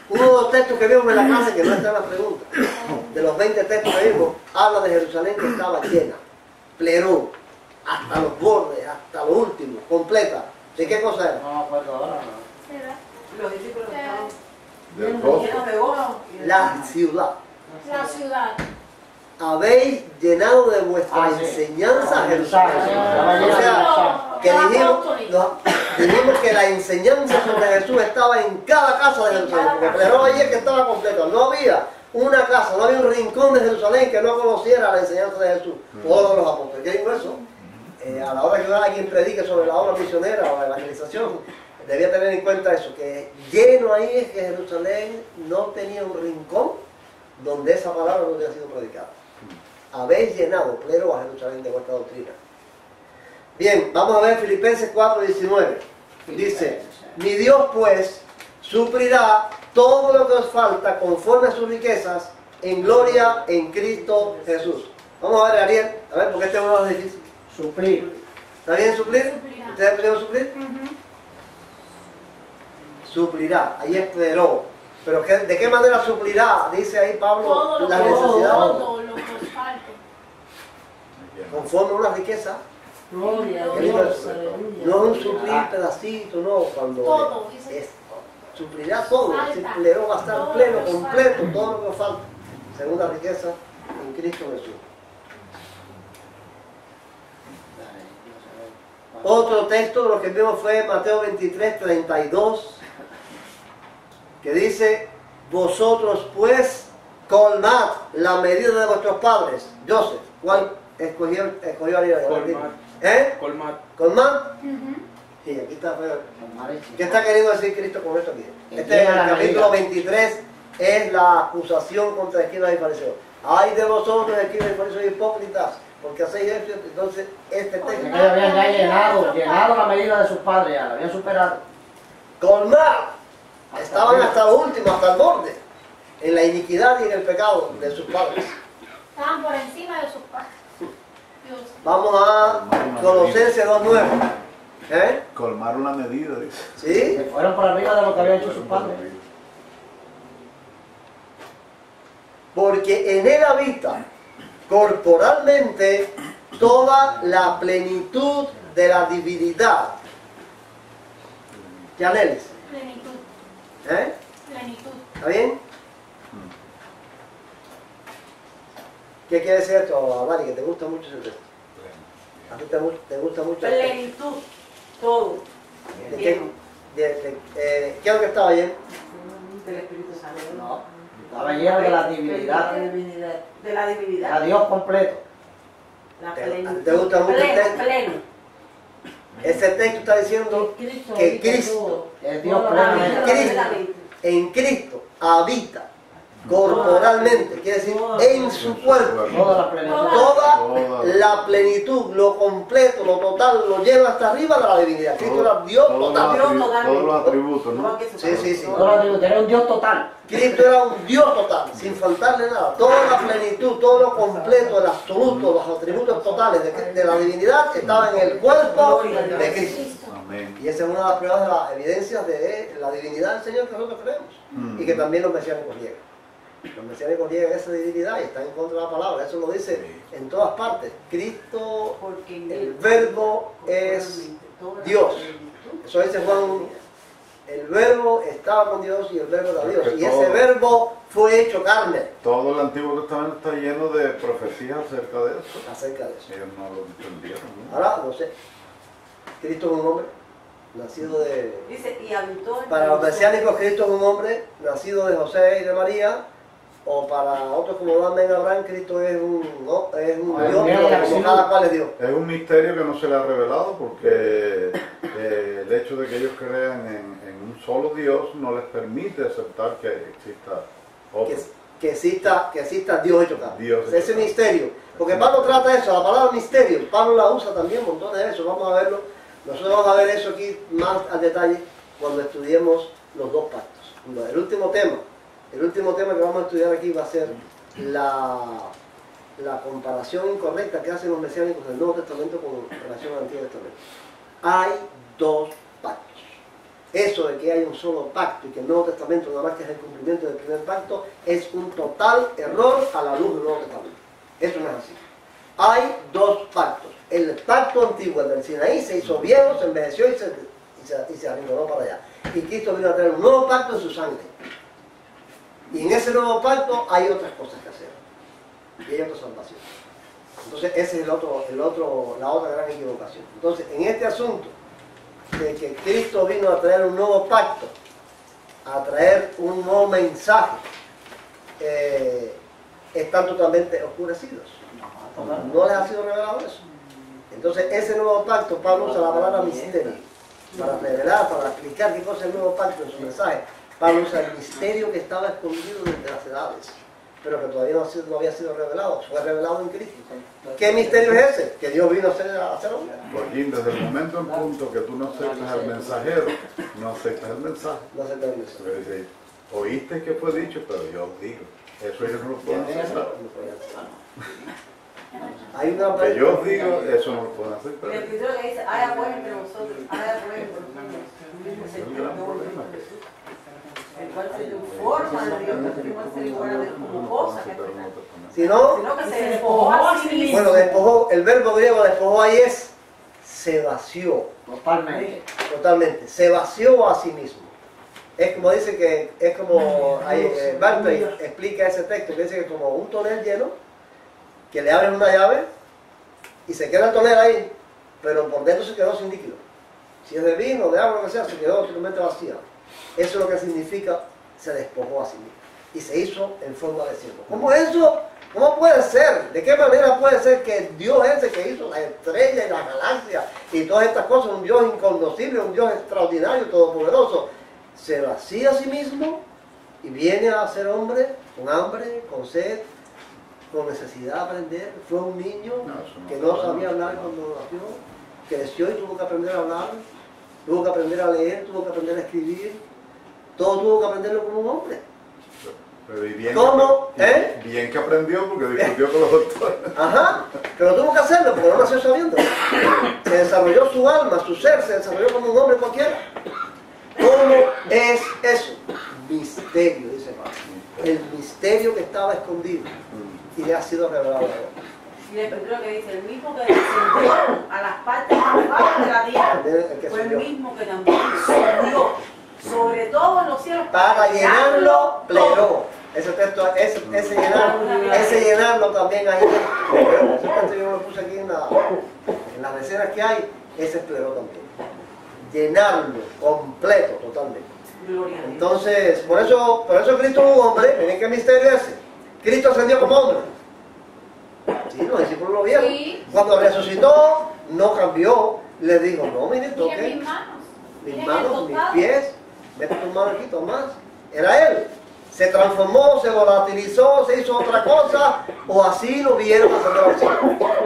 Speaker 1: Uno de los textos que vimos en la clase, que no está en la pregunta, de los 20 textos que vimos, habla de Jerusalén que estaba llena. pleró, hasta los bordes, hasta lo último, completa. ¿De qué cosa era?
Speaker 4: No me acuerdo ahora.
Speaker 5: ¿Verdad?
Speaker 6: Los discípulos estaban
Speaker 7: Del gozo.
Speaker 6: llenos de gozo.
Speaker 1: La ciudad.
Speaker 5: La ciudad.
Speaker 1: Habéis llenado de vuestra
Speaker 4: Sí.
Speaker 1: enseñanza a Jerusalén.
Speaker 4: O
Speaker 1: O sea, que dijimos que la enseñanza sobre Jesús estaba en cada casa de Jerusalén. Porque pleró allí que estaba completo. No había una casa, no había un rincón de Jerusalén que no conociera la enseñanza de Jesús. Todos los apóstoles. ¿Qué digo eso? A la hora que alguien predique sobre la obra misionera o la evangelización, debía tener en cuenta eso, que lleno ahí es que Jerusalén no tenía un rincón donde esa palabra no hubiera sido predicada. Habéis llenado, clero, a Jerusalén de vuestra doctrina. Bien, vamos a ver Filipenses 4:19. Dice, mi Dios pues suplirá todo lo que os falta conforme a sus riquezas en gloria en Cristo Jesús. Vamos a ver, Ariel, a ver, porque este es uno de los difíciles.
Speaker 4: Suplir.
Speaker 1: ¿Está bien suplir?
Speaker 5: Suplirá.
Speaker 1: ¿Ustedes pudieron suplir? Suplirá, ahí esperó. Pero ¿de qué manera suplirá? Dice ahí Pablo
Speaker 5: Todo lo
Speaker 1: la
Speaker 5: que
Speaker 1: necesidad.
Speaker 5: todo lo que os falte.
Speaker 1: Conforme a una riqueza.
Speaker 8: Gloria a
Speaker 1: Qué lindo
Speaker 8: Dios,
Speaker 1: eso.
Speaker 8: aleluya.
Speaker 1: No es un suplir pedacito, no. Cuando
Speaker 5: Todo, dice.
Speaker 1: es, suplirá todo.
Speaker 5: Falta.
Speaker 1: El pleró va a estar
Speaker 5: Todo
Speaker 1: pleno,
Speaker 5: lo que
Speaker 1: completo,
Speaker 5: falta.
Speaker 1: todo lo que falta. Según la riqueza en Cristo Jesús. Otro texto de lo que vimos fue Mateo 23:32, que dice, vosotros pues colmad la medida de vuestros padres. Joseph, ¿cuál escogió Ariel?
Speaker 2: Colmar.
Speaker 1: ¿Eh?
Speaker 2: Colmar.
Speaker 1: ¿Colmad?
Speaker 5: Ujú.
Speaker 1: Sí, aquí está. ¿Qué está queriendo decir Cristo con esto aquí? Este es
Speaker 4: Llena
Speaker 1: el
Speaker 4: la
Speaker 1: capítulo
Speaker 4: medida.
Speaker 1: 23, es la acusación contra escribas y fariseos. Ay de vosotros, escribas y fariseos hipócritas, porque hacéis esto. Entonces, este texto,
Speaker 4: Ellos habían ya llenado la medida de sus padres, ya la habían superado.
Speaker 1: colmar, estaban hasta lo último, hasta el borde, en la iniquidad y en el pecado de sus padres.
Speaker 5: Estaban por encima de sus padres. Dios.
Speaker 1: Vamos a Colosenses 2:9. ¿Eh?
Speaker 7: Colmar una medida, dice.
Speaker 1: ¿Sí?
Speaker 4: Se fueron por arriba de lo que habían hecho sus padres.
Speaker 1: Porque en él habita corporalmente toda la plenitud de la divinidad. ¿Qué aneles?
Speaker 5: Plenitud.
Speaker 1: ¿Eh?
Speaker 5: Plenitud.
Speaker 1: ¿Está bien? ¿Qué quiere decir esto, Mari? Que te gusta mucho ese texto. ¿A ti te gusta mucho?
Speaker 6: Plenitud, todo.
Speaker 1: ¿De qué? ¿Qué es lo que estaba bien?
Speaker 6: Del Espíritu Santo.
Speaker 4: No, estaba lleno de la divinidad.
Speaker 6: De la divinidad.
Speaker 4: Era Dios completo.
Speaker 6: La
Speaker 1: ¿Te
Speaker 6: plenitud.
Speaker 1: gusta mucho el texto?
Speaker 6: Pleno.
Speaker 1: Ese texto está diciendo que Cristo,
Speaker 4: Es Dios
Speaker 6: Totalmente.
Speaker 4: plenamente.
Speaker 1: en Cristo habita corporalmente, quiere decir en su cuerpo.
Speaker 4: Toda la plenitud.
Speaker 1: Toda la plenitud, lo completo, lo total, lo lleva hasta arriba de la divinidad. Cristo era Dios total.
Speaker 7: Todos los atributos, ¿no?
Speaker 1: Sí, sí, sí.
Speaker 4: Toda la plenitud. Era un Dios total.
Speaker 1: Cristo era un Dios total, sin faltarle nada. Toda la plenitud, todo lo completo, el absoluto, los atributos totales de la divinidad estaban en el cuerpo de Cristo.
Speaker 7: Amén.
Speaker 1: Y esa es una de las pruebas de las evidencias de la divinidad del Señor que nosotros creemos. Y que también los mesiánicos niegan. Los mesiánicos niegan esa divinidad y están en contra de la palabra. Eso lo dice en todas partes. Cristo,
Speaker 6: Porque
Speaker 1: el verbo es Dios. Eso dice Juan. El verbo estaba con Dios y el verbo era Dios. Y ese verbo fue hecho carne.
Speaker 7: Todo el Antiguo Testamento está lleno de profecías acerca de eso.
Speaker 1: Acerca de eso.
Speaker 7: Ellos no lo entendieron, ¿no?
Speaker 1: Ahora, no sé. Cristo es un hombre nacido de...
Speaker 6: Dice, y habitó en
Speaker 1: Para los mesiánicos, Cristo es un hombre nacido de José y de María. O para otros como Dan y Abraham, Cristo es un Dios, pero como cada cual es Dios.
Speaker 7: Es un misterio que no se le ha revelado porque el hecho de que ellos crean en un solo Dios no les permite aceptar que exista otro.
Speaker 1: Que exista Dios hecho carne.
Speaker 7: Dios hecho
Speaker 1: Ese
Speaker 7: carne.
Speaker 1: misterio. Porque Pablo trata eso, la palabra misterio. Pablo la usa también montones de eso. Vamos a verlo. Nosotros vamos a ver eso aquí más al detalle cuando estudiemos los dos pactos. El último tema que vamos a estudiar aquí va a ser la comparación incorrecta que hacen los mesiánicos del Nuevo Testamento con relación al Antiguo Testamento. Hay dos pactos. Eso de que hay un solo pacto y que el Nuevo Testamento nada más que es el cumplimiento del primer pacto es un total error a la luz del Nuevo Testamento. Eso no es así. hay dos pactos. El pacto antiguo, el del Sinaí, se hizo viejo, se envejeció y se arrinconó para allá. Y Cristo vino a traer un nuevo pacto en su sangre. Y en ese nuevo pacto hay otras cosas que hacer. Y hay otra salvación. Entonces ese es la otra gran equivocación. Entonces, en este asunto de que Cristo vino a traer un nuevo pacto, a traer un nuevo mensaje, están totalmente oscurecidos. No les ha sido revelado eso. Entonces ese nuevo pacto, Pablo usa la palabra misterio para revelar, para explicar qué cosa es el nuevo pacto en su mensaje. Pablo usa el misterio que estaba escondido desde las edades, pero que todavía no había sido revelado. Fue revelado en Cristo. ¿Qué misterio es ese? Que Dios vino a hacer hombre.
Speaker 7: Joaquín, desde el momento en punto que tú no aceptas al mensajero, no aceptas el mensaje.
Speaker 1: No acepta el mensaje.
Speaker 7: Porque dice, oíste que fue dicho, pero yo os digo. Eso ellos no lo pueden aceptar.
Speaker 1: Hay una
Speaker 7: Que yo os digo, eso no lo pueden
Speaker 6: Y el
Speaker 7: aceptar.
Speaker 6: escritor que dice, haya pues entre vosotros, haya pues entre vosotros, el cual se informa de Dios, que igual se le guarda de él como cosa que
Speaker 1: Si no,
Speaker 6: sino que se despojó a sí mismo.
Speaker 1: bueno, despojó, el verbo griego despojó ahí es se vació.
Speaker 4: Totalmente.
Speaker 1: Totalmente, se vació a sí mismo. Es como dice que, es como Barclay explica ese texto, que dice que como un tonel lleno, que le abren una llave y se queda el tonel ahí, pero por dentro se quedó sin líquido. Si es de vino, de agua, lo que sea, se quedó totalmente vacía. Eso es lo que significa se despojó a sí mismo y se hizo en forma de siervo. ¿Cómo eso? ¿Cómo puede ser? ¿De qué manera puede ser que Dios ese que hizo las estrellas y las galaxias y todas estas cosas, un Dios inconocible, un Dios extraordinario, todopoderoso, se vacía a sí mismo y viene a ser hombre con hambre, con sed, con necesidad de aprender? Fue un niño que no sabía hablar cuando nació, creció y tuvo que aprender a hablar, tuvo que aprender a leer, tuvo que aprender a escribir, todo tuvo que aprenderlo como un hombre.
Speaker 7: Pero y bien,
Speaker 1: ¿Cómo?
Speaker 7: Bien que aprendió porque discutió con los doctores.
Speaker 1: Ajá, pero tuvo que hacerlo porque no nació sabiendo. Se desarrolló su alma, su ser, se desarrolló como un hombre cualquiera. ¿Cómo es eso? Misterio, dice Pablo. El misterio que estaba escondido y le ha sido revelado a él.
Speaker 6: Y el escritor que dice, el mismo que descendió a las partes más bajas de la tierra, fue el mismo que también subió sobre todo en los cielos
Speaker 1: Para llenarlo, pleró. Ese texto, ese llenarlo también ahí. Ese texto yo lo puse aquí en las recetas que hay, ese es pleró también. Llenarlo, completo, totalmente.
Speaker 6: Gloria a Dios.
Speaker 1: Entonces, por eso Cristo es un hombre. Miren qué misterio es ese. Cristo ascendió como hombre. Sí, los discípulos lo vieron.
Speaker 5: Sí.
Speaker 1: Cuando resucitó, no cambió. Le dijo, no, miren,
Speaker 5: Miren
Speaker 1: toque
Speaker 5: mis manos.
Speaker 1: mis
Speaker 5: Miren
Speaker 1: manos,
Speaker 5: el
Speaker 1: mis
Speaker 5: tocado.
Speaker 1: pies, mete tus manos aquí, Tomás. Era él. Se transformó, se volatilizó, se hizo otra cosa, o así lo vieron hacerlo así.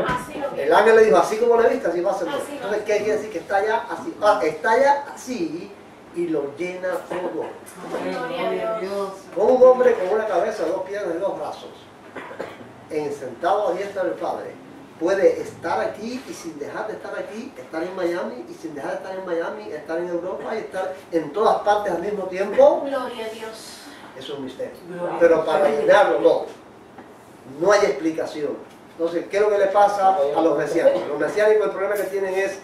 Speaker 5: Así lo vi.
Speaker 1: El ángel le dijo, así como le viste, así va a ser.
Speaker 5: Así va.
Speaker 1: Entonces, ¿qué quiere decir? Que está allá así, está allá así y lo llena todo.
Speaker 5: Gloria a Dios.
Speaker 1: Con un hombre con una cabeza, dos piernas y dos brazos, sentado a diestra del Padre, puede estar aquí y sin dejar de estar aquí, estar en Miami y sin dejar de estar en Miami, estar en Europa y estar en todas partes al mismo tiempo.
Speaker 5: Gloria a Dios.
Speaker 1: Es un misterio.
Speaker 6: Gloria.
Speaker 1: Pero para llenarlo todo, no hay explicación. Entonces, ¿qué es lo que le pasa a los mesiánicos? Los mesiánicos, el problema que tienen es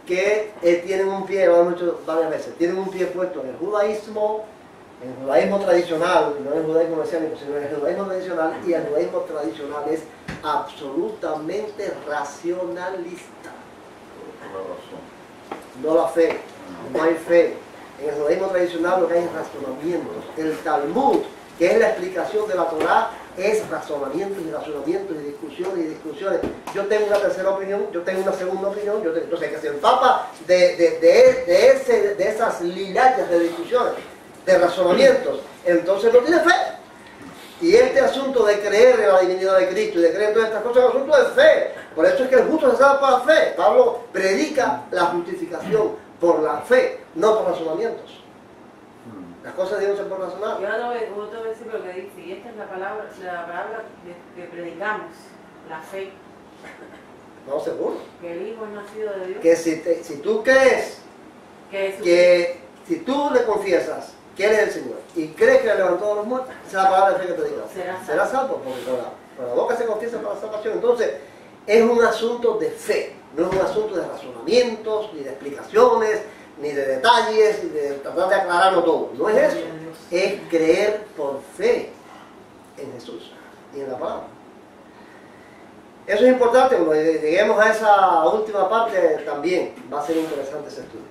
Speaker 1: que tienen un pie, lo hemos dicho varias veces, tienen un pie puesto en el judaísmo tradicional, no en el judaísmo mesiánico, sino en el judaísmo tradicional, y el judaísmo tradicional es absolutamente racionalista.
Speaker 7: Por la razón.
Speaker 1: No la fe, no hay fe. En el judaísmo tradicional lo que hay es razonamientos. El Talmud, que es la explicación de la Torá, es razonamientos y razonamientos y discusiones. Yo tengo una tercera opinión, yo tengo una segunda opinión, entonces que se empapa de esas lilayas de discusiones, de razonamientos, entonces no tiene fe. Y este asunto de creer en la divinidad de Cristo y de creer en todas estas cosas es un asunto de fe. Por eso es que el justo se salva por la fe. Pablo predica la justificación por la fe, no por razonamientos. Las cosas deben ser por razonar.
Speaker 6: Y otro versículo que dice, y esta es la palabra que predicamos, la fe,
Speaker 1: No, seguro.
Speaker 6: que el Hijo es nacido de Dios,
Speaker 1: Que si tú crees, que si tú le confiesas que Él es el Señor y crees que le levantó de los muertos, esa es la palabra de fe que te diga.
Speaker 6: Serás
Speaker 1: Serás salvo, porque por la boca se confiesa para la salvación. Entonces, es un asunto de fe, no es un asunto de razonamientos, ni de explicaciones, ni de detalles, ni de tratar de aclararlo todo. No es eso, es creer por fe en Jesús y en la palabra. Eso es importante, cuando lleguemos a esa última parte también va a ser interesante ese estudio.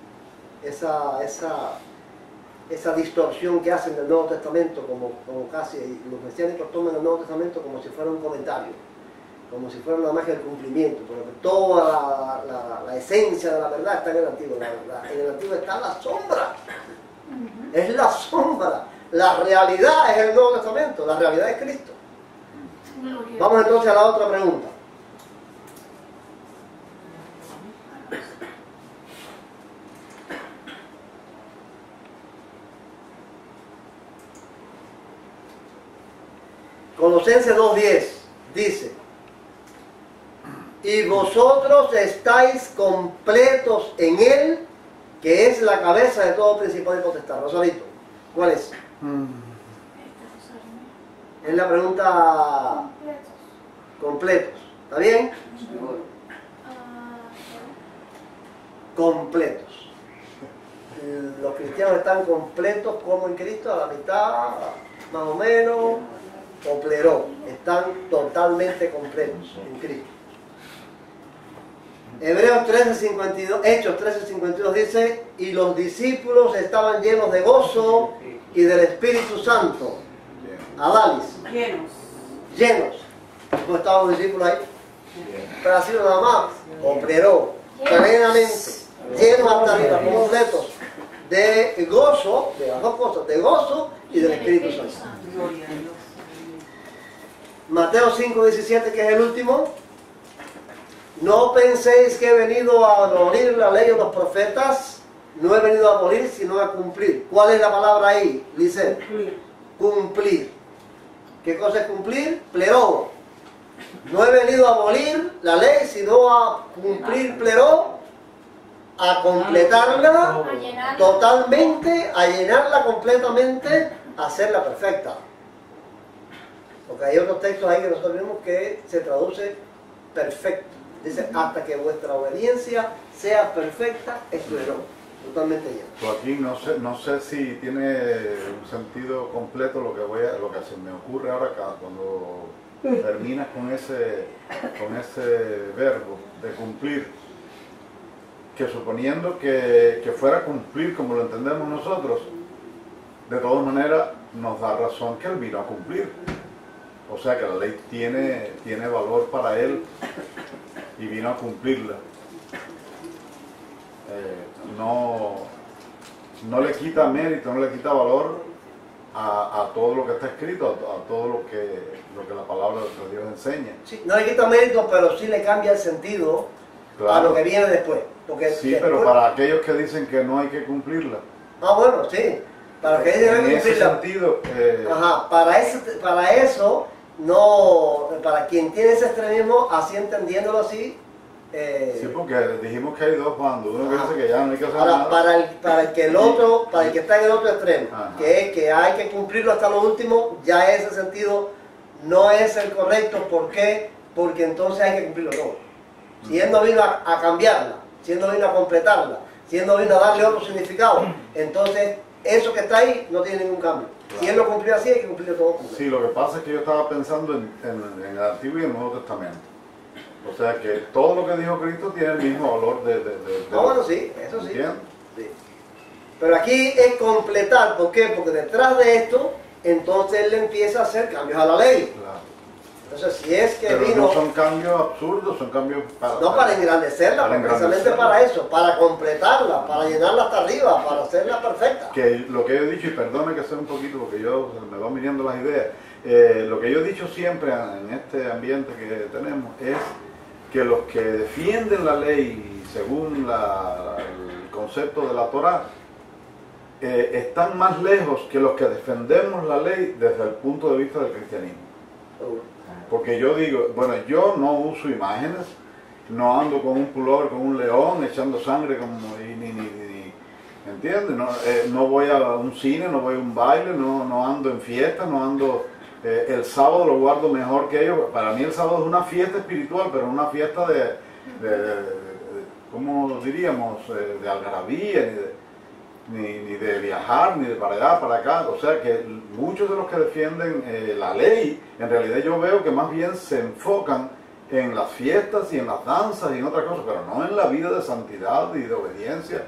Speaker 1: Esa distorsión que hacen del Nuevo Testamento, como casi los mesiánicos toman el Nuevo Testamento como si fuera un comentario, como si fuera nada más que el cumplimiento, porque toda la esencia de la verdad está en el Antiguo. En el Antiguo está la sombra, es la sombra. La realidad es el Nuevo Testamento, la realidad es Cristo. Vamos entonces a la otra pregunta. Colosenses 2:10 dice: y vosotros estáis completos en Él, que es la cabeza de todo principado y potestad. Rosalito, ¿cuál es? Es la pregunta. Completos. ¿Está bien? Completos. Los cristianos están completos como en Cristo, a la mitad, más o menos, o pleró. Están totalmente completos en Cristo. Hebreos 13:52, Hechos 13:52 dice: y los discípulos estaban llenos de gozo y del Espíritu Santo. Adalis. Llenos. ¿Cómo estaban los discípulos ahí? Pero así nada más. Operó plenamente, llenos hasta arriba, completos de gozo, de las dos cosas, de gozo y del Espíritu Santo. Mateo 5:17, que es el último. No penséis que he venido a abolir la ley de los profetas. No he venido a abolir, sino a cumplir. ¿Cuál es la palabra ahí, Lice? Cumplir. ¿Qué cosa es cumplir? Pleró. No he venido a abolir la ley, sino a cumplir pleró, a completarla totalmente, a llenarla completamente, a hacerla perfecta. Porque hay otros textos ahí que nosotros vemos que se traduce perfecto. Dice: hasta que vuestra obediencia sea perfecta, es pleró, totalmente lleno.
Speaker 7: Pues aquí no sé si tiene un sentido completo lo que se me ocurre ahora acá, cuando terminas con ese verbo de cumplir, que suponiendo que fuera cumplir como lo entendemos nosotros, de todas maneras nos da razón que él vino a cumplir. O sea que la ley tiene valor para él y vino a cumplirla. No le quita mérito, no le quita valor a todo lo que está escrito, a todo lo que la palabra de Dios enseña.
Speaker 1: Sí, no le quita mérito, pero sí le cambia el sentido, claro, a lo que viene después. Porque
Speaker 7: sí,
Speaker 1: después,
Speaker 7: pero para aquellos que dicen que no hay que cumplirla.
Speaker 1: Ah, bueno, sí. Para los que dicen que hay que cumplirla.
Speaker 7: Sentido,
Speaker 1: ajá, para eso, no, para quien tiene ese extremismo, así entendiéndolo así.
Speaker 7: Sí, porque dijimos que hay dos bandos, uno que dice que ya no hay que hacer
Speaker 1: ahora,
Speaker 7: nada.
Speaker 1: para el que está en el otro extremo, ajá, que es que hay que cumplirlo hasta lo último, ya ese sentido no es el correcto. ¿Por qué? Porque entonces hay que cumplirlo todo. Si él no vino a cambiarla, si él no vino a completarla, si él no vino a darle otro significado, entonces eso que está ahí no tiene ningún cambio. Claro. Si él lo cumplió así, hay que cumplirlo todo completo.
Speaker 7: Sí, lo que pasa es que yo estaba pensando en el Antiguo y el Nuevo Testamento. O sea que todo lo que dijo Cristo tiene el mismo valor de
Speaker 1: bueno, sí, eso sí. Sí. Pero aquí es completar. ¿Por qué? Porque detrás de esto, entonces él le empieza a hacer cambios a la ley. Claro. Entonces, si es que
Speaker 7: pero
Speaker 1: vino...
Speaker 7: no son cambios absurdos, son cambios
Speaker 1: para engrandecerla, precisamente para eso, para completarla, para llenarla hasta arriba, para hacerla perfecta.
Speaker 7: Que lo que yo he dicho, y perdone que sea un poquito porque me van viniendo las ideas, lo que yo he dicho siempre en este ambiente que tenemos es que los que defienden la ley según el concepto de la Torá están más lejos que los que defendemos la ley desde el punto de vista del cristianismo. Porque yo digo, bueno, yo no uso imágenes, no ando con un pullover, con un león, echando sangre, ¿entiendes? No voy a un cine, no voy a un baile, no ando en fiestas, no ando el sábado lo guardo mejor que ellos. Para mí el sábado es una fiesta espiritual, pero no una fiesta ¿cómo diríamos? De algarabía, ni de viajar, ni de para allá, para acá. O sea que muchos de los que defienden la ley, en realidad yo veo que más bien se enfocan en las fiestas y en las danzas y en otras cosas, pero no en la vida de santidad y de obediencia.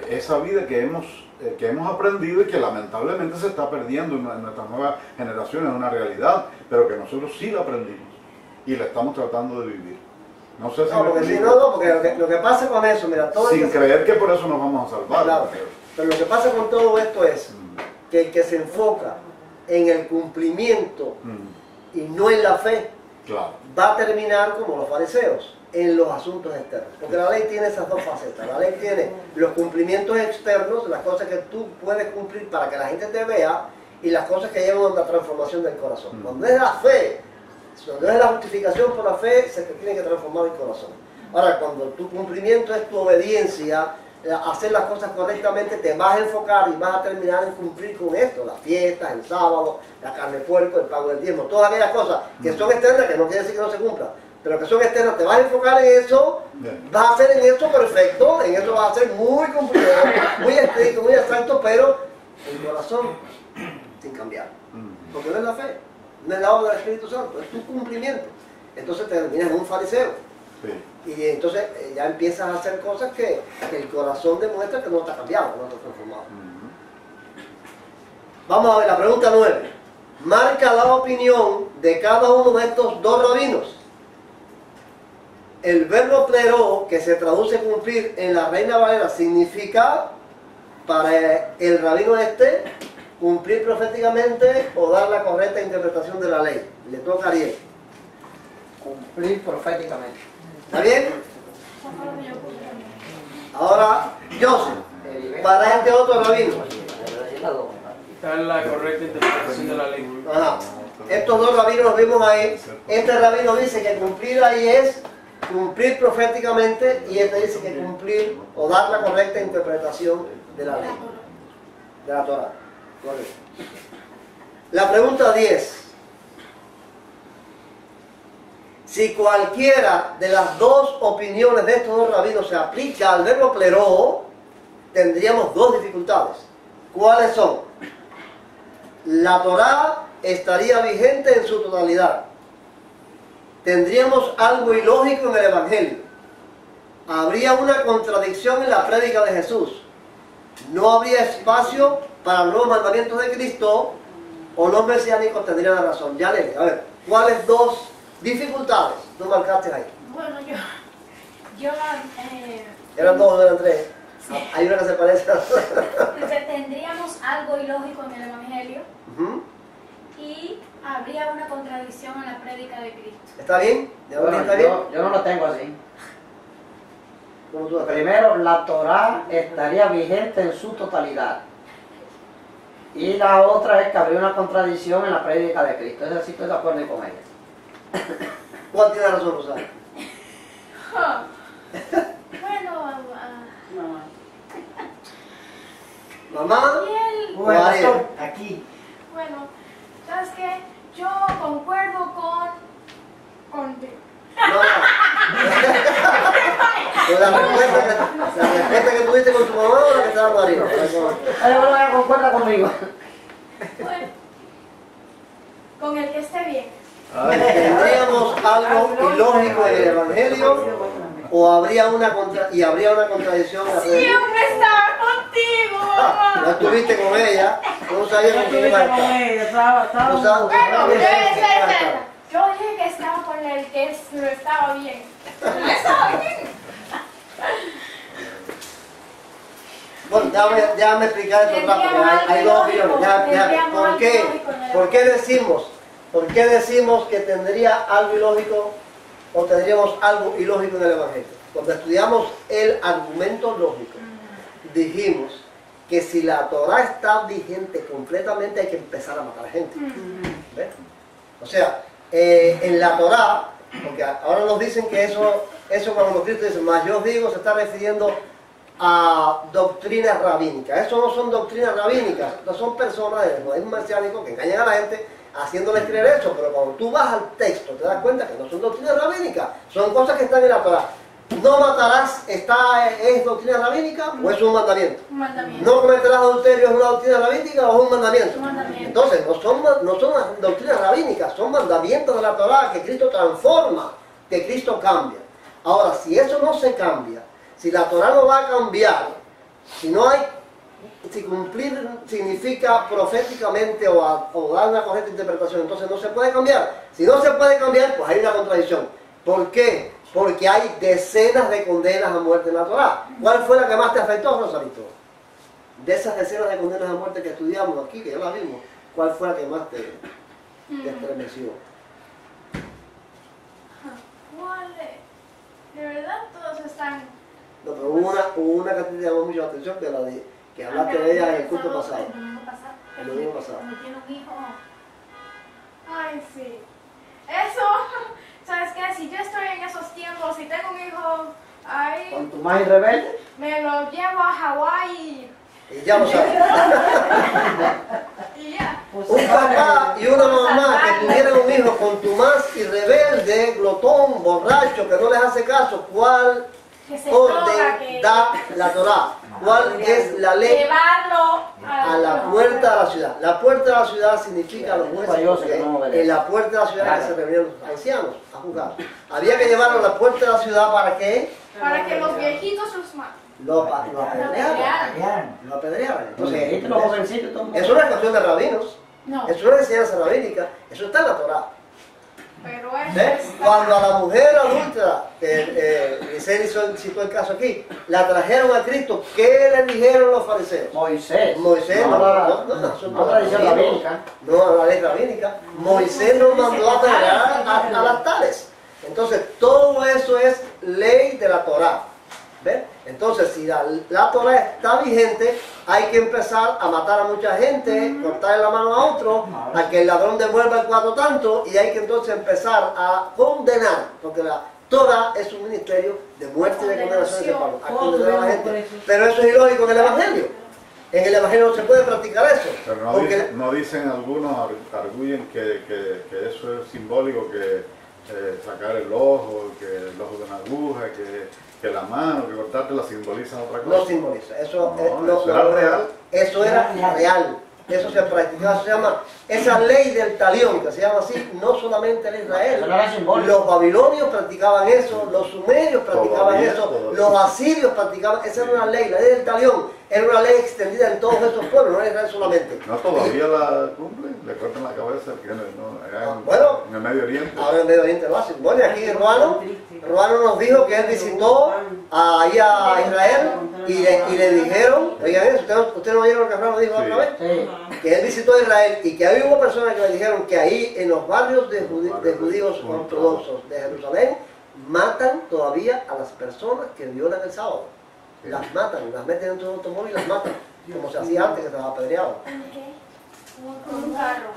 Speaker 7: Esa vida que hemos aprendido y que lamentablemente se está perdiendo en nuestras nuevas generaciones, es una realidad, pero que nosotros sí la aprendimos y la estamos tratando de vivir. No sé si
Speaker 1: porque porque lo que pasa con eso, mira, todo
Speaker 7: sin creer que por eso nos vamos a salvar.
Speaker 1: Claro, pero lo que pasa con todo esto es que el que se enfoca en el cumplimiento y no en la fe,
Speaker 7: claro,
Speaker 1: va a terminar como los fariseos en los asuntos externos, porque la ley tiene esas dos facetas. La ley tiene los cumplimientos externos, las cosas que tú puedes cumplir para que la gente te vea, y las cosas que llevan a la transformación del corazón. Cuando es la fe, cuando es la justificación por la fe, se te tiene que transformar el corazón. Ahora, cuando tu cumplimiento es tu obediencia, hacer las cosas correctamente, te vas a enfocar y vas a terminar en cumplir con esto: las fiestas, el sábado, la carne de puerco, el pago del diezmo, todas aquellas cosas que son externas, que no quiere decir que no se cumplan, pero que son externas. Te vas a enfocar en eso, vas a hacer en eso perfecto, en eso vas a ser muy cumplidor, muy estricto, muy exacto, pero el corazón sin cambiar, porque no es la fe, no es la obra del Espíritu Santo, es tu cumplimiento. Entonces te terminas en un fariseo.
Speaker 7: sí.
Speaker 1: Y entonces ya empiezas a hacer cosas que el corazón demuestra que no está cambiado, no está transformado. Vamos a ver la pregunta 9. Marca la opinión de cada uno de estos dos rabinos. El verbo pleró, que se traduce cumplir en la Reina Valera, significa para el rabino cumplir proféticamente o dar la correcta interpretación de la ley. Le toca a Ariel.
Speaker 4: Cumplir proféticamente.
Speaker 1: ¿Está bien? Ahora, Joseph, para este otro rabino.
Speaker 2: Dar la correcta interpretación de la ley.
Speaker 1: Ajá. Estos dos rabinos los vimos ahí. Este rabino dice que cumplir ahí es cumplir proféticamente, y este dice que cumplir o dar la correcta interpretación de la ley, de la Torah. Correcto. La pregunta 10. Si cualquiera de las dos opiniones de estos dos rabinos se aplica al verbo pleró, tendríamos dos dificultades. ¿Cuáles son? La Torá estaría vigente en su totalidad. Tendríamos algo ilógico en el Evangelio. Habría una contradicción en la prédica de Jesús. No habría espacio para los mandamientos de Cristo, o los mesiánicos tendrían la razón. Ya le a ver, ¿cuáles dos dificultades tú marcaste ahí?
Speaker 5: Bueno,
Speaker 1: Eran dos o eran tres. Sí. Hay una que se parece a la
Speaker 5: otra. Tendríamos algo ilógico en el Evangelio y habría una contradicción en la prédica de Cristo.
Speaker 1: ¿Está bien?
Speaker 4: Bueno,
Speaker 1: ¿Está bien?
Speaker 4: Yo no lo tengo así.
Speaker 1: ¿Cómo tú estás?
Speaker 4: Primero, la Torá estaría vigente en su totalidad. Y la otra es que habría una contradicción en la prédica de Cristo. Esa sí estoy de acuerdo con ella.
Speaker 1: ¿Cuál tiene razón, Rosario?
Speaker 5: Bueno,
Speaker 1: ¿Mamá?
Speaker 4: Bueno,
Speaker 1: Ariel.
Speaker 4: aquí.
Speaker 5: bueno, ¿sabes qué? Yo concuerdo con
Speaker 1: No. La respuesta que tuviste con tu mamá o la que estaba María.
Speaker 4: Bueno, ella concuerda conmigo.
Speaker 5: Bueno, con el que esté bien.
Speaker 1: ¿Tendríamos algo ilógico en el Evangelio o habría una contradicción en la prédica?
Speaker 5: Siempre estaba contigo, mamá.
Speaker 1: No estuviste con ella, no sabías con quién iba a estar. No sabes-
Speaker 5: Bueno,
Speaker 1: espera.
Speaker 5: yo dije que estaba con el que no estaba bien. No estaba bien.
Speaker 1: Bueno, ya me explicaste esto atrás, porque hay dos opiniones. ¿Por qué decimos que tendría algo ilógico o tendríamos algo ilógico en el Evangelio? Cuando estudiamos el argumento lógico, dijimos que si la Torah está vigente completamente, hay que empezar a matar gente. ¿Ves? O sea, en la Torah, porque ahora nos dicen que eso cuando Cristo dice, mas yo os digo, se está refiriendo a doctrinas rabínicas. Eso no son doctrinas rabínicas, no son personas del judaísmo mesiánico que engañan a la gente haciéndoles creer eso, pero cuando tú vas al texto te das cuenta que no son doctrinas rabínicas, son cosas que están en la Torá. No matarás, ¿es doctrina rabínica o es un mandamiento?
Speaker 5: Un mandamiento.
Speaker 1: No cometerás adulterio, ¿es una doctrina rabínica o es un mandamiento?
Speaker 5: Un mandamiento.
Speaker 1: Entonces, no son doctrinas rabínicas, son mandamientos de la Torá que Cristo transforma, que Cristo cambia. Ahora, si eso no se cambia, si la Torá no va a cambiar, si cumplir significa proféticamente o dar una correcta interpretación, entonces no se puede cambiar. Si no se puede cambiar, pues hay una contradicción. ¿Por qué? Porque hay decenas de condenas a muerte en la Torá. ¿Cuál fue la que más te afectó, Rosalito? De esas decenas de condenas a muerte que estudiamos aquí, que ya las vimos, ¿cuál fue la que más te estremeció?
Speaker 5: ¿Cuál es? De verdad todos están...
Speaker 1: No, pero hubo una que te llamó mucho la atención, que hablaste de ella en el culto pasado.
Speaker 5: El domingo pasado.
Speaker 1: El domingo pasado.
Speaker 5: Cuando tiene un hijo. Ay, sí. Eso, ¿sabes qué? Si yo estoy en esos tiempos, si tengo un hijo, ahí
Speaker 4: Con tu más rebelde.
Speaker 5: me lo llevo a Hawái
Speaker 1: Y ya lo sabes.
Speaker 5: y ya.
Speaker 1: Un papá y una mamá que tuvieran un hijo contumaz y rebelde, glotón, borracho, que no les hace caso, ¿cuál
Speaker 5: Que se droga,
Speaker 1: orden
Speaker 5: que
Speaker 1: da la Torá? ¿Cuál es la ley?
Speaker 5: llevarlo
Speaker 1: A la puerta de la ciudad. La puerta de la ciudad significa los jueces, porque en la puerta de la ciudad que se reunían los ancianos a juzgar. Había que llevarlo a la puerta de la ciudad ¿para qué?
Speaker 5: para que los viejitos los maten.
Speaker 1: Lo apedreaban. Lo apedreaban. Entonces,
Speaker 4: Los jovencitos, todo el mundo.
Speaker 1: eso no es cuestión de rabinos,
Speaker 5: No,
Speaker 1: eso no es enseñanza rabínica, eso está en la Torá.
Speaker 5: pero eso
Speaker 1: ¿Ves?
Speaker 5: está-
Speaker 1: Cuando a la mujer adulta, Giselle citó el caso aquí, la trajeron a Cristo, ¿qué le dijeron los fariseos?
Speaker 4: Moisés.
Speaker 1: Moisés,
Speaker 4: no,
Speaker 1: no,
Speaker 4: tradición rabínica.
Speaker 1: no, la ley rabínica. Moisés nos mandó a apedrear a las tales. Entonces, todo eso es ley de la Torá. ¿Ves? Entonces, si la Torá está vigente, hay que empezar a matar a mucha gente, cortarle la mano a otro, a que el ladrón devuelva el cuarto tanto, y hay que entonces empezar a condenar, porque la Torá es un ministerio de muerte y de condenación de Pablo, a condenar a la gente. Pero eso es ilógico en el Evangelio. En el Evangelio no se puede practicar eso.
Speaker 7: Pero no,
Speaker 1: Porque
Speaker 7: no dicen algunos, arguyen que eso es simbólico, que sacar el ojo, que el ojo de una aguja, que la mano, que cortártela simboliza otra cosa.
Speaker 1: no simboliza. Eso,
Speaker 7: No, eso era real.
Speaker 1: Eso era real. Eso se practicaba, se llama, esa ley del talión, que se llama así, no solamente en Israel.
Speaker 4: Eso no era simbólico.
Speaker 1: Los babilonios practicaban eso, los sumerios practicaban
Speaker 7: Todavía,
Speaker 1: eso,
Speaker 7: todavía.
Speaker 1: los asirios practicaban, esa era una ley, la ley del talión, era una ley extendida en todos esos pueblos, no en Israel solamente.
Speaker 7: No, todavía la cumplen, le cortan la cabeza, que no, allá
Speaker 1: Bueno,
Speaker 7: en el Medio Oriente.
Speaker 1: Ahora en Medio Oriente lo hacen. Bueno, y aquí Ruano nos dijo que él visitó ahí a Israel y le dijeron, oigan eso, ¿ustedes no oyeron lo que Ruano dijo
Speaker 7: Sí.
Speaker 1: otra vez?
Speaker 4: Sí.
Speaker 1: Que él visitó a Israel y que ahí hubo personas que le dijeron que ahí en los barrios de judíos ortodoxos de Jerusalén matan todavía a las personas que violan el sábado. Las matan, las meten dentro de un automóvil y las matan, como se hacía antes que se las apedreaban.
Speaker 5: Con un carro.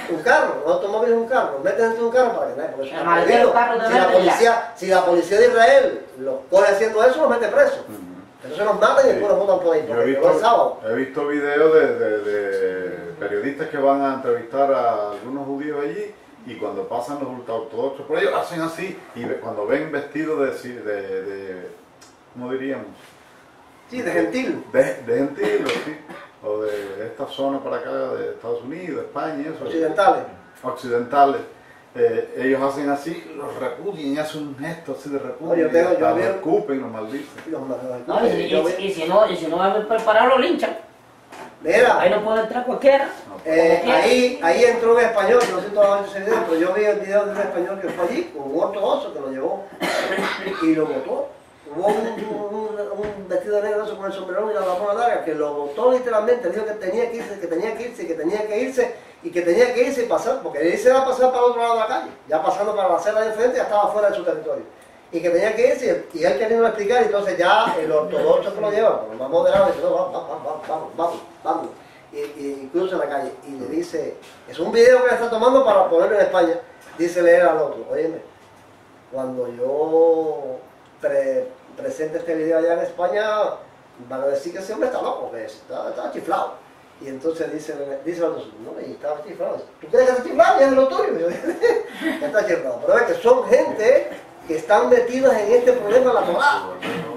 Speaker 1: Un carro, un automóvil es un carro, los meten dentro de un carro para que nadie, porque eso
Speaker 4: El
Speaker 1: está
Speaker 4: maldito
Speaker 1: prohibido.
Speaker 4: carro de
Speaker 1: Si la
Speaker 4: verde
Speaker 1: policía de Israel los coge haciendo eso, los mete presos.
Speaker 7: Ujú.
Speaker 1: Entonces los matan y después los botan por ahí,
Speaker 7: Yo
Speaker 1: porque no es sábado.
Speaker 7: he visto videos de periodistas que van a entrevistar a algunos judíos allí y cuando pasan los ultraortodoxos por ellos hacen así y cuando ven vestidos de ¿cómo diríamos?
Speaker 1: Sí, de gentil.
Speaker 7: De gentiles, sí, o de esta zona para acá de Estados Unidos, España, eso.
Speaker 1: Occidentales.
Speaker 7: Occidentales. Ellos hacen así, los repudian y hacen un gesto así de repudio.
Speaker 1: No, yo tengo- yo
Speaker 7: los
Speaker 1: veo-
Speaker 7: escupen, los maldicen.
Speaker 1: Los
Speaker 4: No, y si no van preparado, lo linchan.
Speaker 1: Mira,
Speaker 4: Ahí no puede entrar cualquiera.
Speaker 1: ahí entró un español, no sé si todavía ese video, pero yo vi el video de un español que fue allí, con un ortodoxo que lo llevó y lo botó. Hubo un vestido negro eso con el sombrerón y la barba larga que lo botó literalmente, dijo que tenía que irse, que tenía que irse, que tenía que irse y que tenía que irse y pasar, porque él se iba a pasar para el otro lado de la calle, ya pasando para la acera de enfrente, ya estaba fuera de su territorio. Y que tenía que irse y él queriendo explicar, y entonces ya el ortodoxo que lo lleva, como más moderado, dice, no, vamos. Y cruza la calle y le dice, es un video que le está tomando para ponerlo en España, dice leer al otro, óyeme, cuando yo presente este video allá en España, van a decir que ese hombre está loco, que está chiflado. Y entonces dice el otro, no, y estaba chiflado. ¿Tú crees que está chiflado? Ya es lo tuyo. Yo dije, ya está chiflado. Pero es que son gente que están metidas en este problema de la Torá.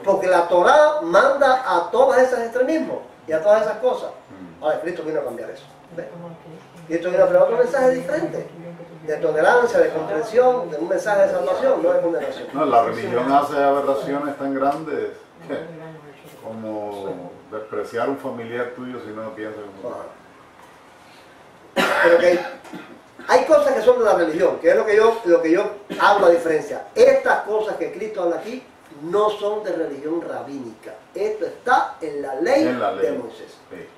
Speaker 1: Porque la Torá manda a todos esos extremismos y a todas esas cosas. Ahora, Cristo vino a cambiar eso. ¿Ves? Cristo vino a traer otro mensaje diferente. De tolerancia, de comprensión, de un mensaje de salvación, no de condenación.
Speaker 7: No, la religión hace aberraciones tan grandes como despreciar a un familiar tuyo si no piensa como...
Speaker 1: Pero que hay cosas que son de la religión, que es lo que yo hago la diferencia. Estas cosas que Cristo habla aquí no son de religión rabínica. Esto está en la ley, de Moisés.
Speaker 7: Sí.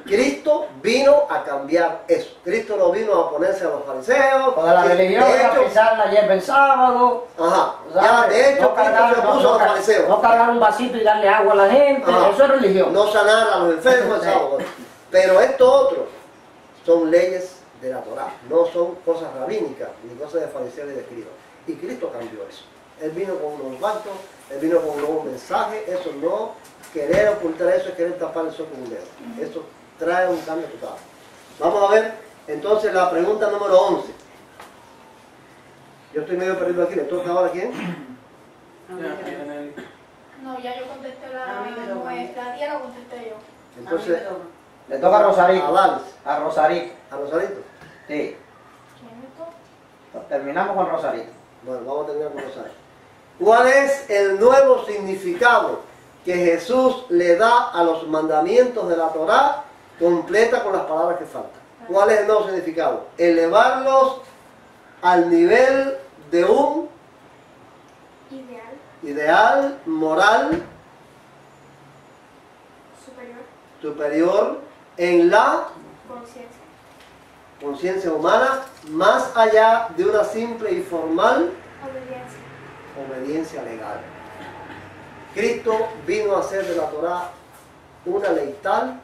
Speaker 1: Cristo vino a cambiar eso. Cristo no vino a oponerse a los fariseos.
Speaker 4: Porque la religión era pisar la hierba el sábado.
Speaker 1: Ajá. Ya, de hecho, Cristo se opuso a los fariseos.
Speaker 4: No cargar un vasito y darle agua a la gente.
Speaker 1: Ajá.
Speaker 4: Eso es religión.
Speaker 1: No sanar a los enfermos el sábado. Pero esto otro son leyes de la Torá. No son cosas rabínicas, ni cosas de fariseos y de escribas. Y Cristo cambió eso. Él vino con unos pactos, Él vino con un nuevo mensaje. Eso no... Querer ocultar eso es querer tapar el sol con un dedo. Eso trae un cambio total. Vamos a ver entonces la pregunta número 11. Yo estoy medio perdido aquí. ¿Le toca ahora a quién?
Speaker 5: No, ya yo contesté la nuestra, ya lo contesté yo.
Speaker 1: Entonces,
Speaker 4: Le toca a Rosarito.
Speaker 1: a Dalis.
Speaker 4: A Rosarito.
Speaker 1: ¿A Rosarito?
Speaker 4: Sí.
Speaker 5: ¿Quién me toca?
Speaker 4: Terminamos con Rosarito.
Speaker 1: Bueno, vamos a terminar con Rosarito. ¿Cuál es el nuevo significado que Jesús le da a los mandamientos de la Torá, completa con las palabras que faltan? ¿Cuál es el nuevo significado? Elevarlos al nivel de un ideal moral superior en la conciencia humana, más allá de una simple y formal obediencia legal. Cristo vino a hacer de la Torá una ley tal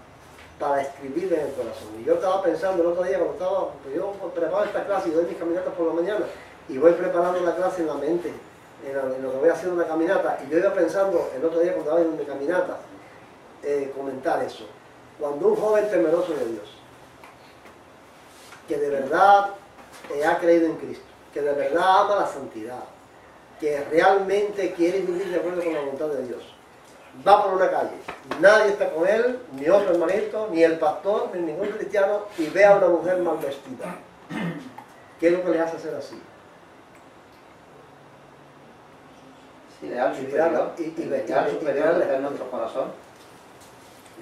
Speaker 1: para escribirla en el corazón. Y yo estaba pensando el otro día cuando yo preparo esta clase y doy mis caminatas por la mañana y voy preparando la clase en la mente, en lo que voy haciendo una caminata, y yo iba pensando el otro día cuando estaba en mi caminata, comentar eso. Cuando un joven temeroso de Dios, que de verdad ha creído en Cristo, que de verdad ama la santidad, que realmente quiere vivir de acuerdo con la voluntad de Dios, va por una calle, nadie está con él, ni otro hermanito, ni el pastor, ni ningún cristiano, y ve a una mujer mal vestida. ¿Qué es lo que le hace hacer así?
Speaker 4: Ideal superior. Ideal superior de nuestro corazón.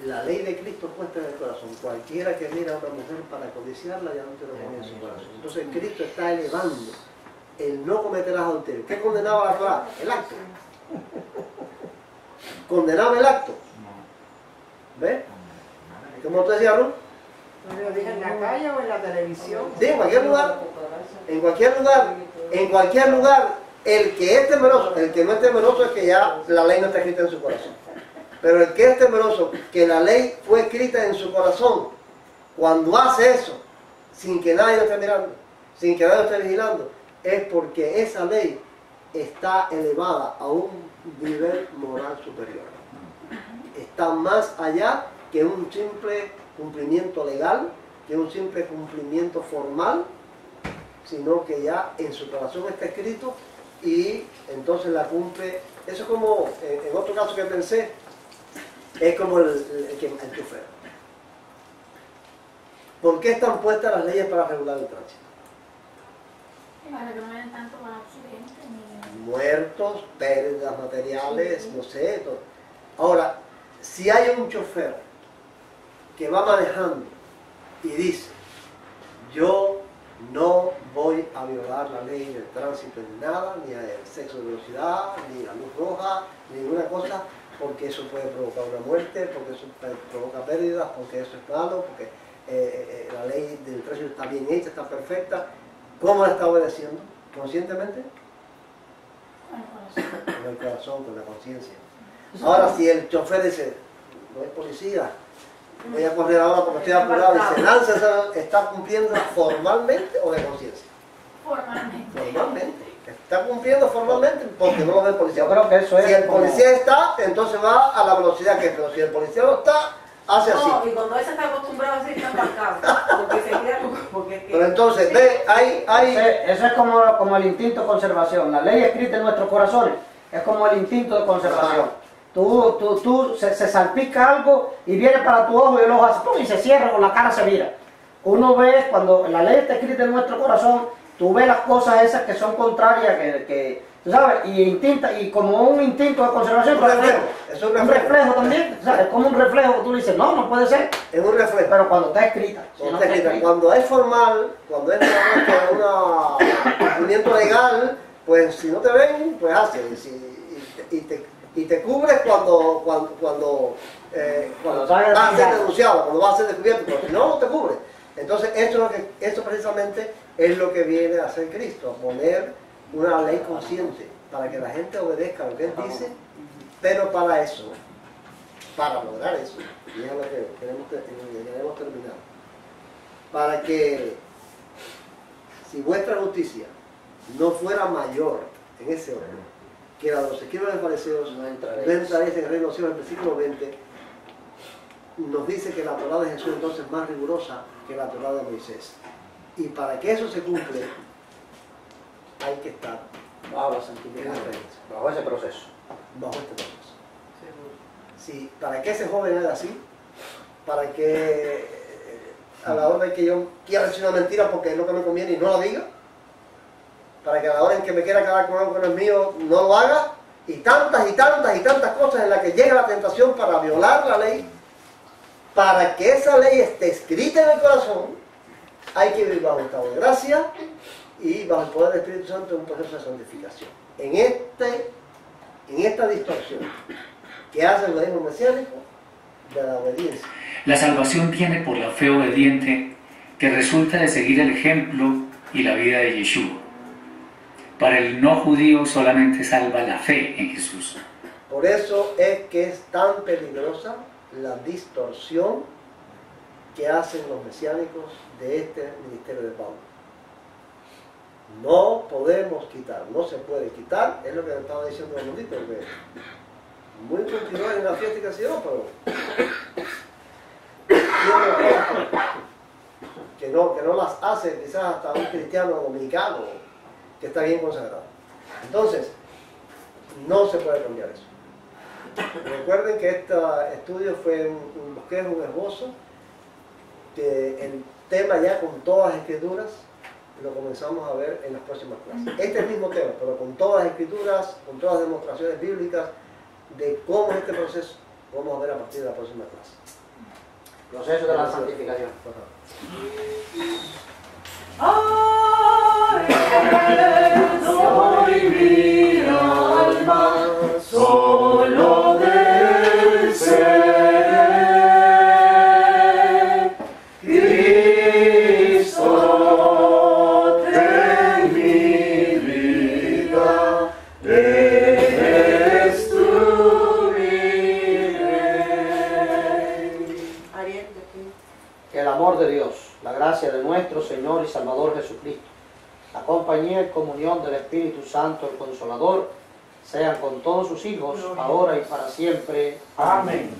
Speaker 1: La ley de Cristo puesta en el corazón. Cualquiera que mira a una mujer para codiciarla ya no te lo pone en su corazón. Entonces Cristo está elevando el no cometerás adulterio. ¿Qué condenaba la Torá? El acto. Condenaba el acto. ¿Ves? ¿Cómo te decía, Ruth?
Speaker 6: ¿Lo dije en la calle o en la televisión?
Speaker 1: Sí, en cualquier lugar. En cualquier lugar. En cualquier lugar. El que es temeroso, el que no es temeroso es que ya la ley no está escrita en su corazón. Pero el que es temeroso, que la ley fue escrita en su corazón, cuando hace eso, sin que nadie lo esté mirando, sin que nadie lo esté vigilando, es porque esa ley está elevada a un nivel moral superior. Está más allá que un simple cumplimiento legal, que un simple cumplimiento formal, sino que ya en su corazón está escrito y entonces la cumple. Eso es como, en otro caso que pensé, es como el chofer. ¿Por qué están puestas las leyes para regular el tránsito?
Speaker 5: Para que no vayan tanto con accidentes ni...
Speaker 1: Muertos, pérdidas materiales, no sé, todo. Ahora, si hay un chofer que va manejando y dice, yo no voy a violar la ley del tránsito en nada, ni el exceso de velocidad, ni la luz roja, ni ninguna cosa, porque eso puede provocar una muerte, porque eso provoca pérdidas, porque eso es malo, porque la ley del tránsito está bien hecha, está perfecta. ¿Cómo la está obedeciendo? ¿Conscientemente? Con el corazón, con la conciencia. Ahora, si el chofer dice, no es policía, voy a correr ahora porque estoy apurado, y se lanza, ¿está cumpliendo formalmente o de conciencia?
Speaker 5: Formalmente.
Speaker 1: Formalmente. Está cumpliendo formalmente porque no lo ve el policía.
Speaker 4: Yo creo que eso es
Speaker 1: si el
Speaker 4: como...
Speaker 1: policía está, entonces va a la velocidad que es, pero si el policía no está, hace así.
Speaker 6: No, y cuando él se está acostumbrado a hacer está marcado. Porque se queda porque
Speaker 1: Pero entonces,
Speaker 4: Eso es como el instinto de conservación. La ley escrita en nuestros corazones es como el instinto de conservación. Se salpica algo y viene para tu ojo y el ojo hace ¡pum! Y se cierra, con la cara se vira. Uno ve, cuando la ley está escrita en nuestro corazón, tú ves las cosas esas que son contrarias, tú sabes, y como un instinto de conservación,
Speaker 1: es un
Speaker 4: reflejo también, ¿sabes? Es como un reflejo que tú dices, no puede ser.
Speaker 1: Es un reflejo.
Speaker 4: Pero cuando está escrita.
Speaker 1: Cuando es formal, cuando es un cumplimiento legal, pues si no te ven, pues haces. Y te cubres cuando va a ser denunciado, cuando va a ser descubierto, porque si no te cubre. Entonces esto precisamente es lo que viene a hacer Cristo, a poner una ley consciente para que la gente obedezca lo que Él dice, pero para eso, para lograr eso, y es lo que queremos terminar, para que si vuestra justicia no fuera mayor en ese orden que la de los escribas y fariseos, no entraréis en el reino de los cielos. El versículo 20 nos dice que la Torá de Jesús entonces es más rigurosa que la Torá de Moisés. Y para que eso se cumple, hay que estar
Speaker 4: bajo la santificación, bajo ese proceso.
Speaker 1: Bajo este proceso. Sí, para que ese joven haga así, para que a la hora en que yo quiera decir una mentira porque es lo que me conviene y no la diga, para que a la hora en que me quiera quedar con algo que no es mío, no lo haga, y tantas cosas en las que llega la tentación para violar la ley, para que esa ley esté escrita en el corazón, hay que vivir bajo un estado de gracia y bajo el poder del Espíritu Santo en un proceso de santificación. En esta distorsión que hace el judaísmo mesiánico de la obediencia.
Speaker 3: La salvación viene por la fe obediente que resulta de seguir el ejemplo y la vida de Yeshua. Para el no judío solamente salva la fe en Jesús.
Speaker 1: Por eso es que es tan peligrosa la distorsión que hacen los mesiánicos de este ministerio de Pablo. No podemos quitar, no se puede quitar, es lo que estaba diciendo el mundito, que muy continuar en la fiesta y que se yo, pero que no las hace quizás hasta un cristiano dominicano que está bien consagrado. Entonces, no se puede cambiar eso. Recuerden que este estudio fue un bosquejo, un esbozo, que el tema ya con todas las escrituras lo comenzamos a ver en las próximas clases. Este es el mismo tema, pero con todas las escrituras, con todas las demostraciones bíblicas de cómo es este proceso, vamos a ver a partir de la próxima clase.
Speaker 4: Proceso de la santificación.
Speaker 8: Soy mi alma, solo del ser. Cristo de mi vida, eres tú mi rey.
Speaker 4: Que el amor de Dios, la gracia de nuestro Señor y Salvador Jesucristo, la compañía y comunión del Espíritu Santo, el Consolador, sean con todos sus hijos, ahora y para siempre. Amén.